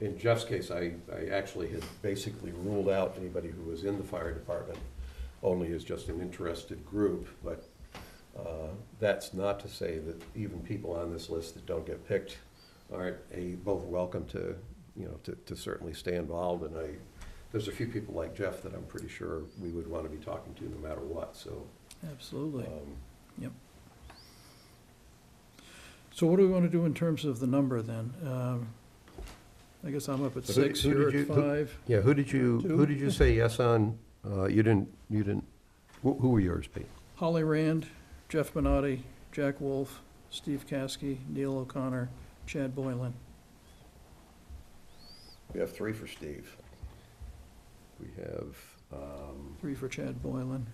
In Jeff's case, I actually had basically ruled out anybody who was in the fire department only as just an interested group, but that's not to say that even people on this list that don't get picked aren't both welcome to, to certainly stay involved. And there's a few people like Jeff that I'm pretty sure we would want to be talking to no matter what, so. Absolutely. Yep. So what do we want to do in terms of the number then? I guess I'm up at 6, you're at 5. Yeah, who did you say yes on? You didn't, who were yours, Pete? Holly Rand, Jeff Benatti, Jack Wolf, Steve Caskey, Neil O'Connor, Chad Boylan. We have 3 for Steve. We have 3 for Chad Boylan.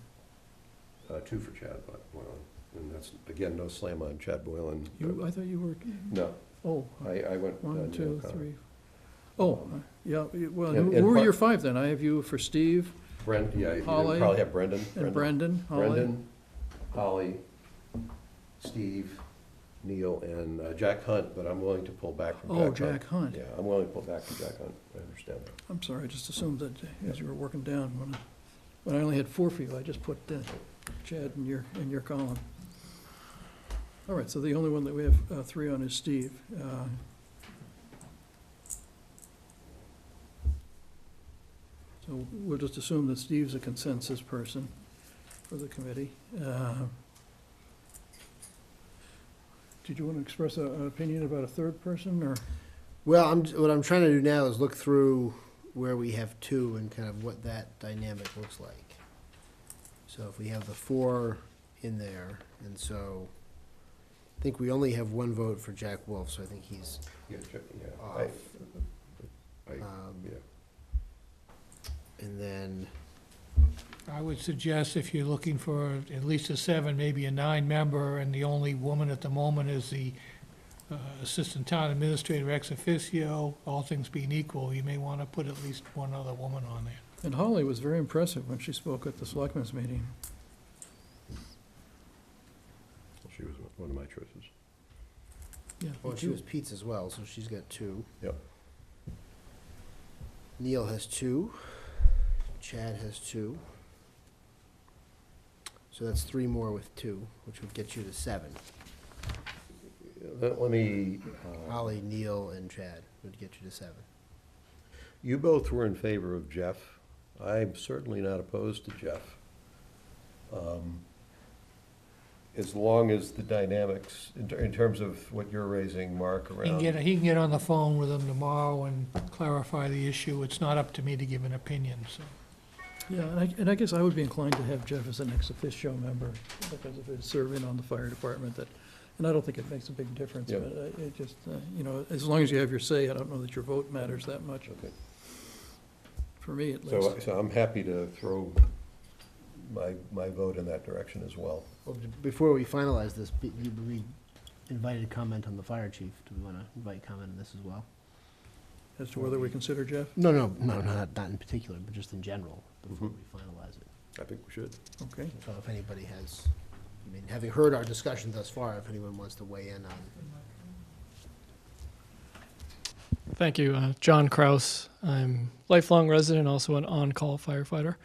2 for Chad Boylan, and that's, again, no slam on Chad Boylan. I thought you were. No. Oh. I went. 1, 2, 3. Oh, yeah, well, And who are your 5 then? I have you for Steve. You Holly, probably have Brendan. And Brendan, Holly. Brendan, Holly, Steve, Neil, and Jack Hunt, but I'm willing to pull back from Jack Hunt. Oh, Jack Hunt. Yeah, I'm willing to pull back from Jack Hunt. I understand that. I'm sorry, I just assumed that as you were working down, when I only had 4 for you, I just put Chad in your column. All right, so the only one that we have 3 on is Steve. So we'll just assume that Steve's a consensus person for the committee. Did you want to express an opinion about a 3rd person, or? Well, what I'm trying to do now is look through where we have 2 and kind of what that dynamic looks like. So if we have the 4 in there, and so I think we only have 1 vote for Jack Wolf, so I think he's off. Yeah. And then I would suggest if you're looking for at least a 7, maybe a 9 member, and the only woman at the moment is the Assistant Town Administrator ex officio, all things being equal, you may want to put at least 1 other woman on there. And Holly was very impressive when she spoke at the Selectmen's meeting. She was one of my choices. Yeah. Well, she was Pete's as well, so she's got 2. Yep. Neil has 2. Chad has 2. So that's 3 more with 2, which would get you to 7. let me, Holly, Neil, and Chad would get you to 7. you both were in favor of Jeff. I'm certainly not opposed to Jeff. As long as the dynamics, in terms of what you're raising, Mark, around. He can get on the phone with them tomorrow and clarify the issue. It's not up to me to give an opinion, so. Yeah, and I guess I would be inclined to have Jeff as an ex officio member, because of his serving on the fire department, and I don't think it makes a big difference, Yep. but it just, as long as you have your say, I don't know that your vote matters that much. Okay. For me, at least. So I'm happy to throw my vote in that direction as well. Well, before we finalize this, we invited comment on the fire chief. Do we want to invite comment on this as well? As to whether we consider Jeff? No, not in particular, but just in general, before we finalize it. I think we should. Okay. So if anybody has, having heard our discussion thus far, if anyone wants to weigh in on. Thank you. John Kraus. I'm lifelong resident, also an on-call firefighter.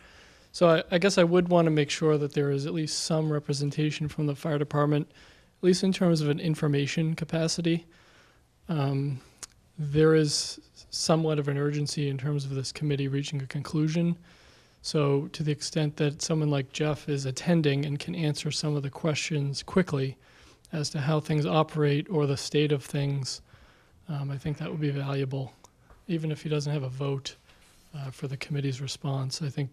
So I guess I would want to make sure that there is at least some representation from the fire department, at least in terms of an information capacity. There is somewhat of an urgency in terms of this committee reaching a conclusion. So to the extent that someone like Jeff is attending and can answer some of the questions quickly as to how things operate or the state of things, I think that would be valuable, even if he doesn't have a vote for the committee's response. I think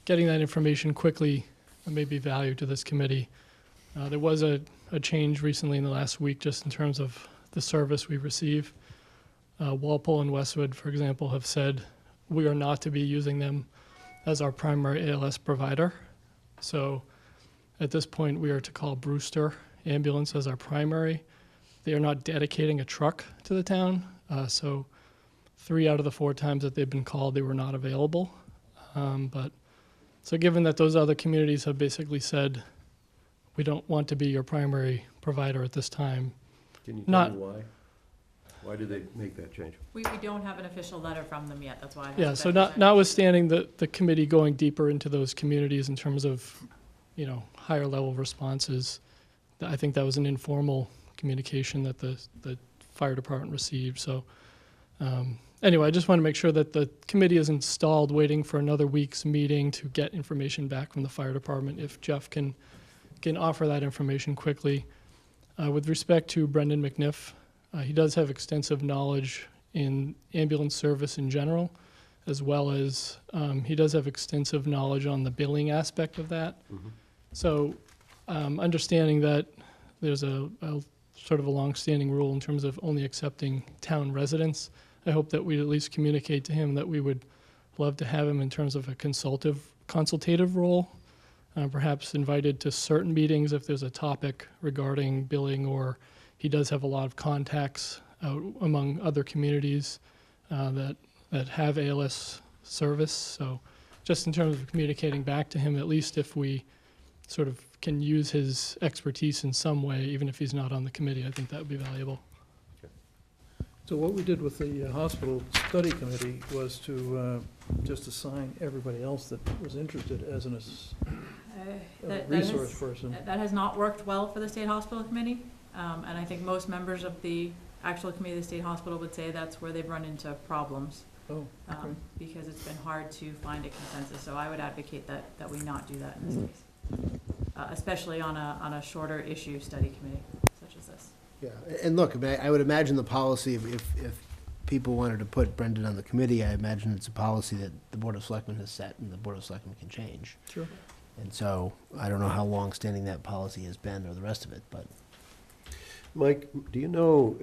getting that information quickly may be value to this committee. There was a change recently in the last week just in terms of the service we receive. Walpole and Westwood, for example, have said we are not to be using them as our primary ALS provider. So at this point, we are to call Brewster Ambulance as our primary. They are not dedicating a truck to the town, so 3 out of the 4 times that they've been called, they were not available. So given that those other communities have basically said, we don't want to be your primary provider at this time. Can you tell me why? Why did they make that change? We don't have an official letter from them yet, that's why. Yeah, so notwithstanding the committee going deeper into those communities in terms of, higher level responses, I think that was an informal communication that the fire department received. So anyway, I just want to make sure that the committee is installed waiting for another week's meeting to get information back from the fire department if Jeff can offer that information quickly. With respect to Brendan McNiff, he does have extensive knowledge in ambulance service in general, as well as he does have extensive knowledge on the billing aspect of that. Mm-hmm. So understanding that there's a sort of a long-standing rule in terms of only accepting town residents, I hope that we'd at least communicate to him that we would love to have him in terms of a consultative role, perhaps invited to certain meetings if there's a topic regarding billing, or he does have a lot of contacts out among other communities that have ALS service. So just in terms of communicating back to him, at least if we sort of can use his expertise in some way, even if he's not on the committee, I think that would be valuable. So what we did with the hospital study committee was to just assign everybody else that was interested as a resource person. That has not worked well for the state hospital committee, and I think most members of the actual committee of the state hospital would say that's where they've run into problems. Oh, okay. Because it's been hard to find a consensus, so I would advocate that we not do that in this case, especially on a shorter issue study committee such as this. Yeah, and look, I would imagine the policy, if people wanted to put Brendan on the committee, I imagine it's a policy that the Board of Selectmen has set and the Board of Selectmen can change. Sure. And so I don't know how long-standing that policy has been or the rest of it, but. Mike, do you know,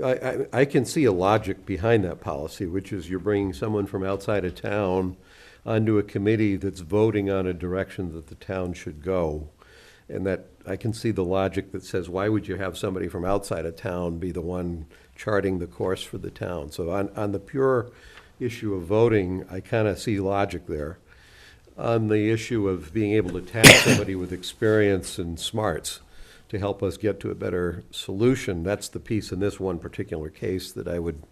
I can see a logic behind that policy, which is you're bringing someone from outside of town onto a committee that's voting on a direction that the town should go. And that I can see the logic that says, why would you have somebody from outside of town be the one charting the course for the town? So on the pure issue of voting, I kind of see logic there. On the issue of being able to tap somebody with experience and smarts to help us get to a better solution, that's the piece in this one particular case that I would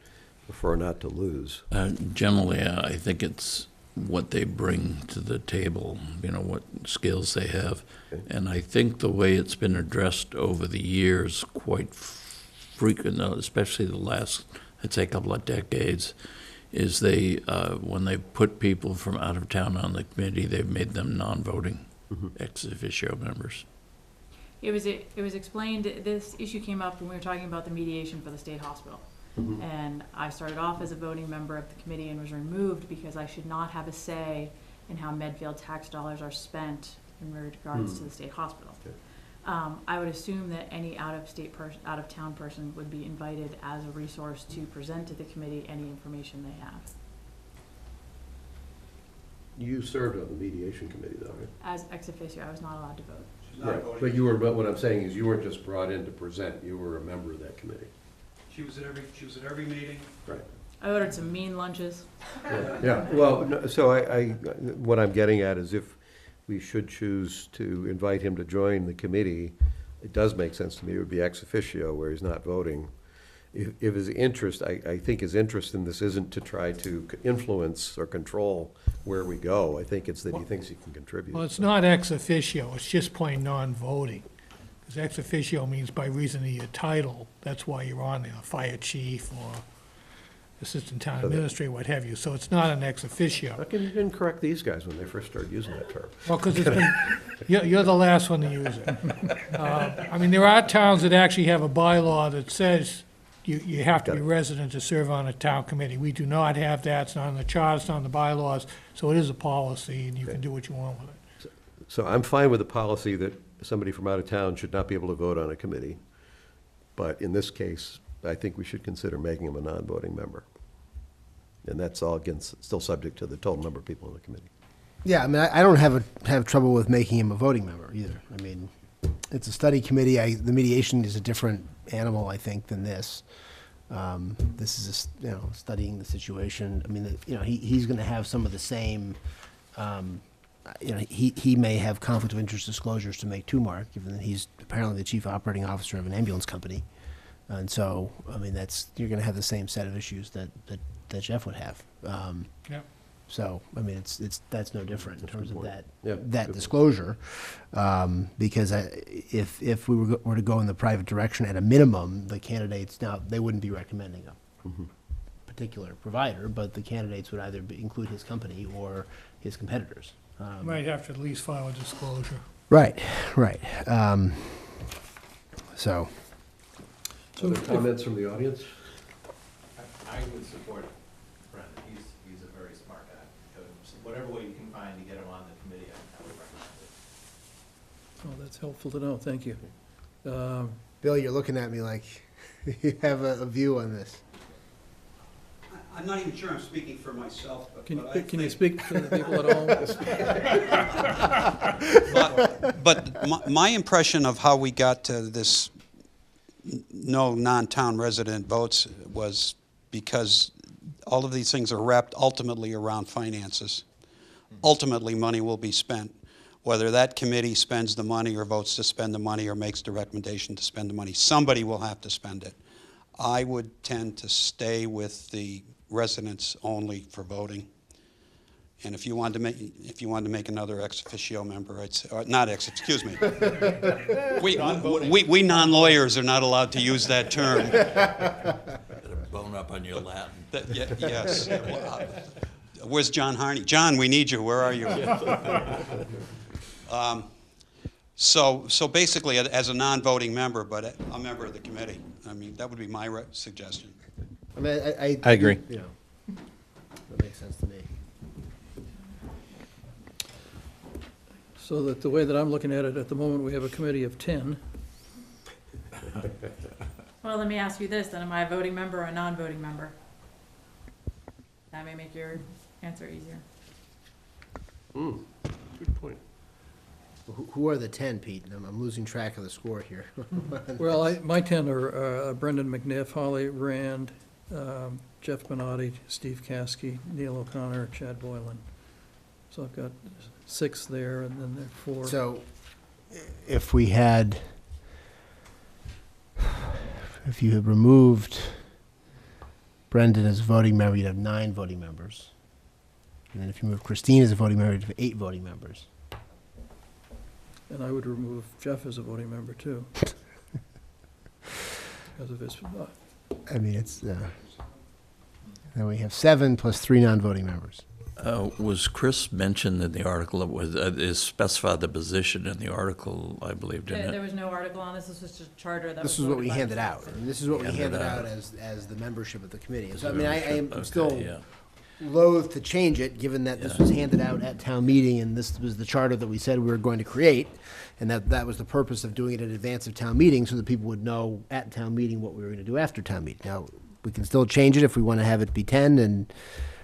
prefer not to lose. Generally, I think it's what they bring to the table, what skills they have. Okay. And I think the way it's been addressed over the years quite frequent, though, especially the last, I'd say, couple of decades, is they, when they put people from out of town on the committee, they've made them non-voting ex officio members. It was explained, this issue came up when we were talking about the mediation for the state hospital. And I started off as a voting member of the committee and was removed because I should not have a say in how Medfield tax dollars are spent in regards to the state hospital. I would assume that any out-of-town person would be invited as a resource to present to the committee any information they have. You served on the mediation committee, though, right? As ex officio, I was not allowed to vote. Right, but you were, but what I'm saying is you weren't just brought in to present, you were a member of that committee. She was at every meeting. Right. I ordered some mean lunches. Yeah, well, no, so what I'm getting at is if we should choose to invite him to join the committee, it does make sense to me, it would be ex officio where he's not voting. If his interest, I think his interest in this isn't to try to influence or control where we go. I think it's that he thinks he can contribute. Well, it's not ex officio, it's just plain non-voting. Because ex officio means by reason of your title, that's why you're on there, fire chief or assistant town administrator, what have you. So it's not an ex officio. How come you didn't correct these guys when they first started using that term? Well, because it's been, you're the last one to use it. I mean, there are towns that actually have a bylaw that says you have to be resident to serve on a town committee. We do not have that. It's not in the charter, it's not in the bylaws, so it is a policy, and you can do what you want with it. So I'm fine with the policy that somebody from out of town should not be able to vote on a committee. But in this case, I think we should consider making him a non-voting member. And that's all, again, still subject to the total number of people in the committee. Yeah, I mean, I don't have trouble with making him a voting member either. I mean, it's a study committee. The mediation is a different animal, I think, than this. This is, studying the situation. I mean, he's going to have some of the same, he may have conflict of interest disclosures to make too, Mark, given that he's apparently the chief operating officer of an ambulance company. And so, I mean, you're going to have the same set of issues that Jeff would have. Yeah. So, I mean, that's no different in terms of that Good disclosure, because if we were to go in the private direction, at a minimum, the candidates now they wouldn't be recommending a particular provider, but the candidates would either include his company or his competitors. Might have to at least file a disclosure. Right. So. Other comments from the audience? I would support Brendan. He's a very smart guy. So whatever way you can find to get him on the committee, I would recommend it. Oh, that's helpful to know, thank you. Bill, you're looking at me like you have a view on this. I'm not even sure I'm speaking for myself, but Can you speak to the people at home? But my impression of how we got to this no non-town resident votes was because all of these things are wrapped ultimately around finances. Ultimately, money will be spent. Whether that committee spends the money or votes to spend the money or makes the recommendation to spend the money, somebody will have to spend it. I would tend to stay with the residents only for voting. And if you wanted to make another ex officio member, I'd say, or not excuse me. We non-lawyers are not allowed to use that term. Bone up on your Latin. Yes. Where's John Harney? John, we need you. Where are you? So basically, as a non-voting member, but a member of the committee. I mean, that would be my suggestion. I mean, I agree. That makes sense to me. So that the way that I'm looking at it, at the moment, we have a committee of 10. Well, let me ask you this, then am I a voting member or a non-voting member? That may make your answer easier. Good point. Who are the 10, Pete? I'm losing track of the score here. Well, my 10 are Brendan McNiff, Holly Rand, Jeff Benatti, Steve Caskey, Neil O'Connor, Chad Boylan. So I've got 6 there, and then there are 4. So if you had removed Brendan as a voting member, you'd have 9 voting members. And then if you move Christine as a voting member, you'd have 8 voting members. And I would remove Jeff as a voting member, too. because of his, I mean, it's, then we have 7 plus 3 non-voting members. Was Chris mentioned in the article, it was, is specified the position in the article, I believe, didn't it? There was no article on this. This was just a charter that was This is what voted we by the handed out. selectmen. And this is what we handed out as the membership of the committee. So, I mean, I'm Okay, still yeah. loath to change it, given that this was handed out at town meeting, and this was the charter that we said we were going to create, and that was the purpose of doing it in advance of town meeting, so that people would know at town meeting what we were going to do after town meeting. Now, we can still change it if we want to have it be 10, and,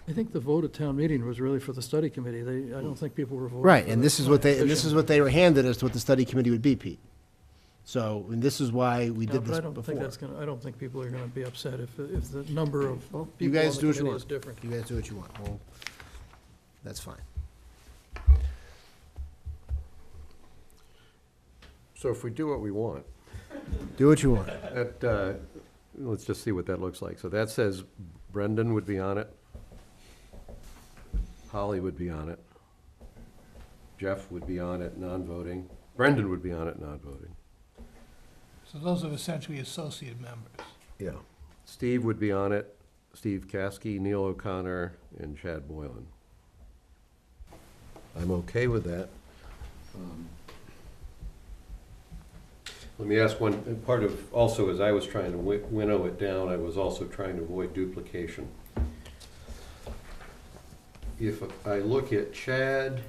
I think the vote at town meeting was really for the study committee. I don't think people were voting. right, for and the this is what they position. were handed as to what the study committee would be, Pete. So, and this is why we No, did but this I don't think before. that's gonna, I don't think people are gonna be upset if the number of people on You the guys do what you committee want. is different. You guys do what you want. Well, that's fine. So if we do what we want, Do what you want. let's just see what that looks like. So that says Brendan would be on it. Holly would be on it. Jeff would be on it, non-voting. Brendan would be on it, non-voting. So those are essentially associate members. Yeah. Steve would be on it, Steve Caskey, Neil O'Connor, and Chad Boylan. I'm okay with that. Let me ask one, part of, also as I was trying to winnow it down, I was also trying to avoid duplication. If I look at Chad,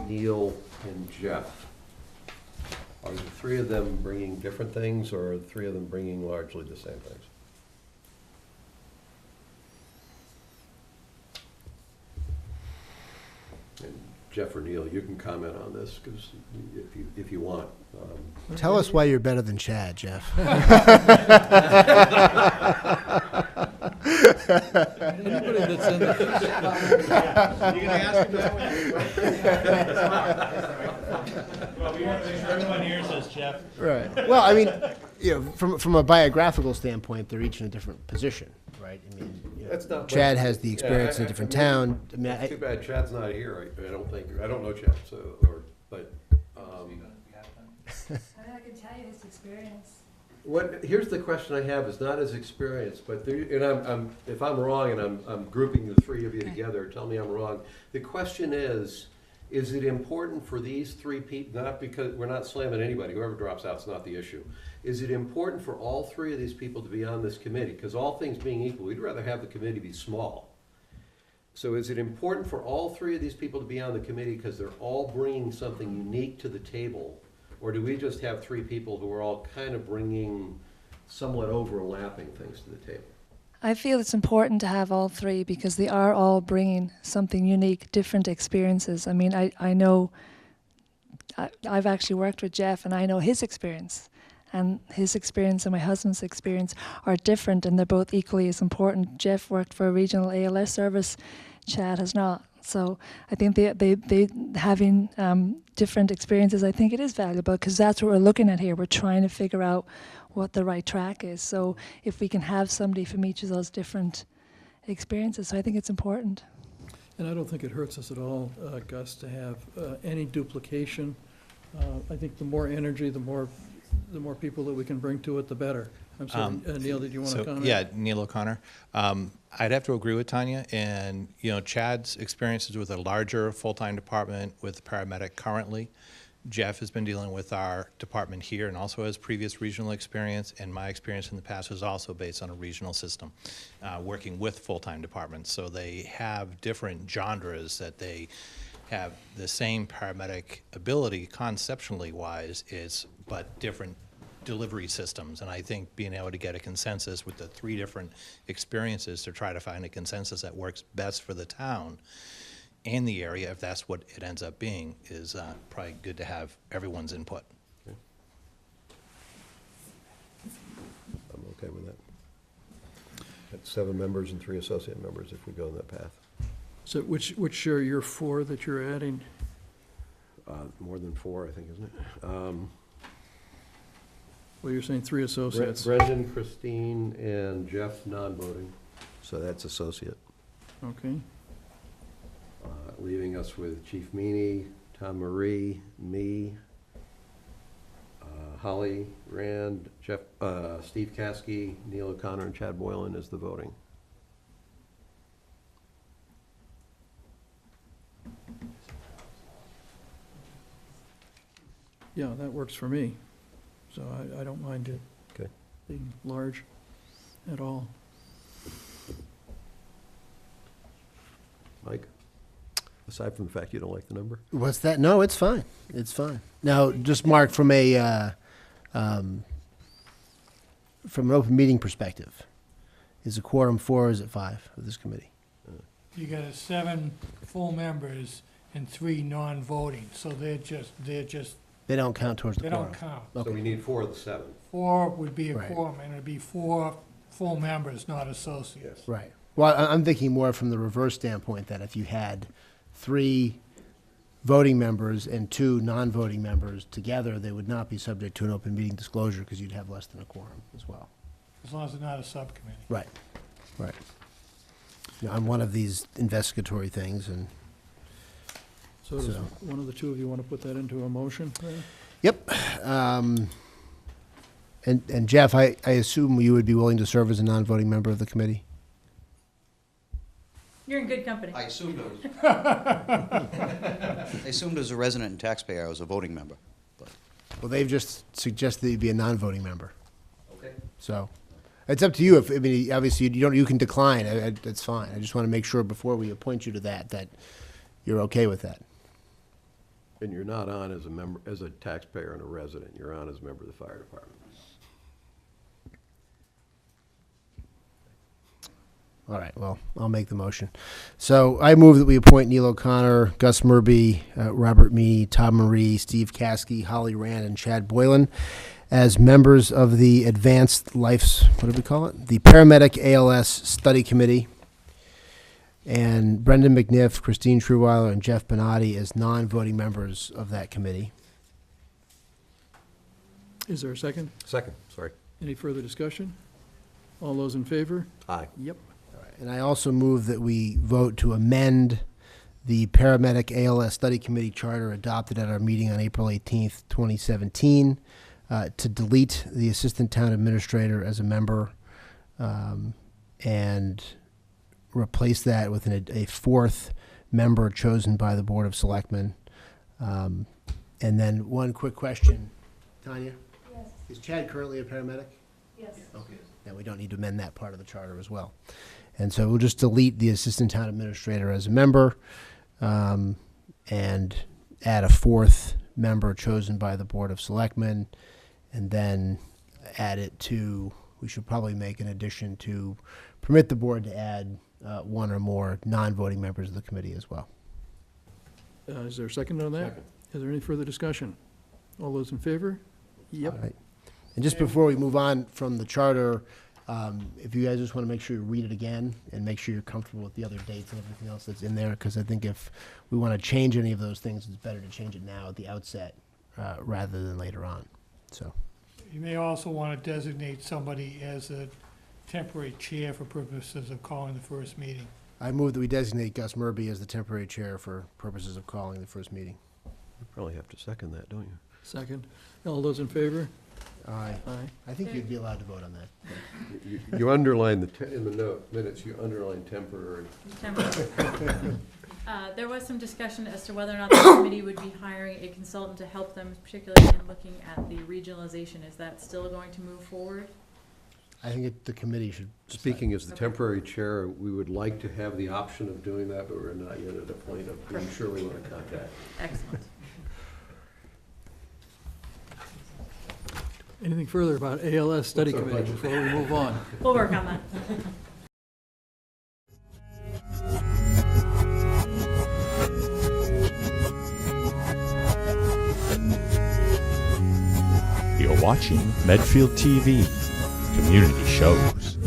Neil, and Jeff, are the 3 of them bringing different things, or are the 3 of them bringing largely the same things? And Jeff or Neil, you can comment on this, because if you want. Tell us why you're better than Chad, Jeff. Anybody that's in the. You gonna ask him Well, we want to make sure everyone hears this, Jeff. Right. Well, I mean, you know, from a biographical standpoint, they're each in a different position, right? I mean, you know, That's not. Chad has the experience in a different town. I mean, It's too bad Chad's not here. I don't think, I don't know Chad, so, but. I can tell you his experience. Here's the question I have, is not his experience, but there, and if I'm wrong and I'm grouping the 3 of you together, tell me I'm wrong. The question is it important for these 3 people, not because, we're not slamming anybody, whoever drops out's not the issue. Is it important for all 3 of these people to be on this committee? Because all things being equal, we'd rather have the committee be small. So is it important for all 3 of these people to be on the committee because they're all bringing something unique to the table? Or do we just have 3 people who are all kind of bringing somewhat overlapping things to the table? I feel it's important to have all 3 because they are all bringing something unique, different experiences. I mean, I know, I've actually worked with Jeff and I know his experience. And his experience and my husband's experience are different and they're both equally as important. Jeff worked for a regional ALS service, Chad has not. So I think they having different experiences, I think it is valuable because that's what we're looking at here. We're trying to figure out what the right track is. So if we can have somebody from each of those different experiences, so I think it's important. And I don't think it hurts us at all, Gus, to have any duplication. I think the more energy, the more people that we can bring to it, the better. I'm sorry, Neil, did you want to comment? Yeah, Neil O'Connor. I'd have to agree with Tanya, and Chad's experiences with a larger full-time department with Paramedic currently. Jeff has been dealing with our department here and also has previous regional experience, and my experience in the past was also based on a regional system, working with full-time departments. So they have different genres that they have the same paramedic ability conceptually wise, but different delivery systems. And I think being able to get a consensus with the 3 different experiences to try to find a consensus that works best for the town and the area, if that's what it ends up being, is probably good to have everyone's input. Okay. I'm okay with that. That's 7 members and 3 associate members if we go in that path. So which are your 4 that you're adding? More than 4, I think, isn't it? Well, you're saying 3 associates. Brendan, Christine, and Jeff non-voting, so that's associate. Okay. Leaving us with Chief Meany, Tom Marie, me, Holly Rand, Jeff, Steve Caskey, Neil O'Connor, and Chad Boylan as the voting. Yeah, that works for me. So I don't mind it Okay. being large at all. Mike? Aside from the fact you don't like the number? What's that? No, it's fine. It's fine. Now, just Mark, from an open meeting perspective, is a quorum 4 or is it 5 of this committee? You got 7 full members and 3 non-voting, so they're just, They don't count towards the they quorum. don't count. So we need 4 of the 7. 4 would be a Right. quorum, and it'd be 4 full members, not associates. Right. Well, I'm thinking more from the reverse standpoint, that if you had 3 voting members and 2 non-voting members together, they would not be subject to an open meeting disclosure because you'd have less than a quorum as well. As long as it's not a subcommittee. Right, right. You know, I'm one of these investigatory things, and So does one of the two of you want to put that into a motion then? yep. And Jeff, I assume you would be willing to serve as a non-voting member of the committee? You're in good company. I assumed as a resident and taxpayer, I was a voting member. But Well, they've just suggested that you'd be a non-voting member. Okay. So, it's up to you. If, I mean, obviously, you can decline. That's fine. I just want to make sure before we appoint you to that you're okay with that. And you're not on as a member, as a taxpayer and a resident. You're on as a member of the fire department. All right, well, I'll make the motion. So I move that we appoint Neil O'Connor, Gus Murby, Robert Meany, Tom Marie, Steve Caskey, Holly Rand, and Chad Boylan as members of the Advanced Life's, what do we call it? The Paramedic ALS Study Committee. And Brendan McNiff, Christine Truweiler, and Jeff Benatti as non-voting members of that committee. Is there a second? Second, sorry. Any further discussion? All those in favor? Aye. Yep. And I also move that we vote to amend the Paramedic ALS Study Committee charter adopted at our meeting on April 18th, 2017, to delete the Assistant Town Administrator as a member and replace that with a 4th member chosen by the Board of Selectmen. And then one quick question. Tanya? Yes. Is Chad currently a paramedic? Yes. Okay. Then we don't need to amend that part of the charter as well. And so we'll just delete the Assistant Town Administrator as a member and add a 4th member chosen by the Board of Selectmen, and then add it to, we should probably make an addition to permit the board to add 1 or more non-voting members of the committee as well. Is there a second on that? Second. Is there any further discussion? All those in favor? Yep. All right. And just before we move on from the charter, if you guys just want to make sure you read it again and make sure you're comfortable with the other dates and everything else that's in there, because I think if we want to change any of those things, it's better to change it now at the outset rather than later on. So, You may also want to designate somebody as a temporary chair for purposes of calling the first meeting. I move that we designate Gus Murby as the temporary chair for purposes of calling the first meeting. You probably have to second that, don't you? Second. All those in favor? Aye. Aye. I think you'd be allowed to vote on that. You underline in the minutes, you underline temporary. There was some discussion as to whether or not the committee would be hiring a consultant to help them, particularly in looking at the regionalization. Is that still going to move forward? I think the committee should. Speaking as the temporary chair, we would like to have the option of doing that, but we're not yet at a point of being sure we want to contact. Excellent. Anything further about ALS Study What's our Committee budget? before we move on? We'll work on that. You're watching Medfield TV, community shows.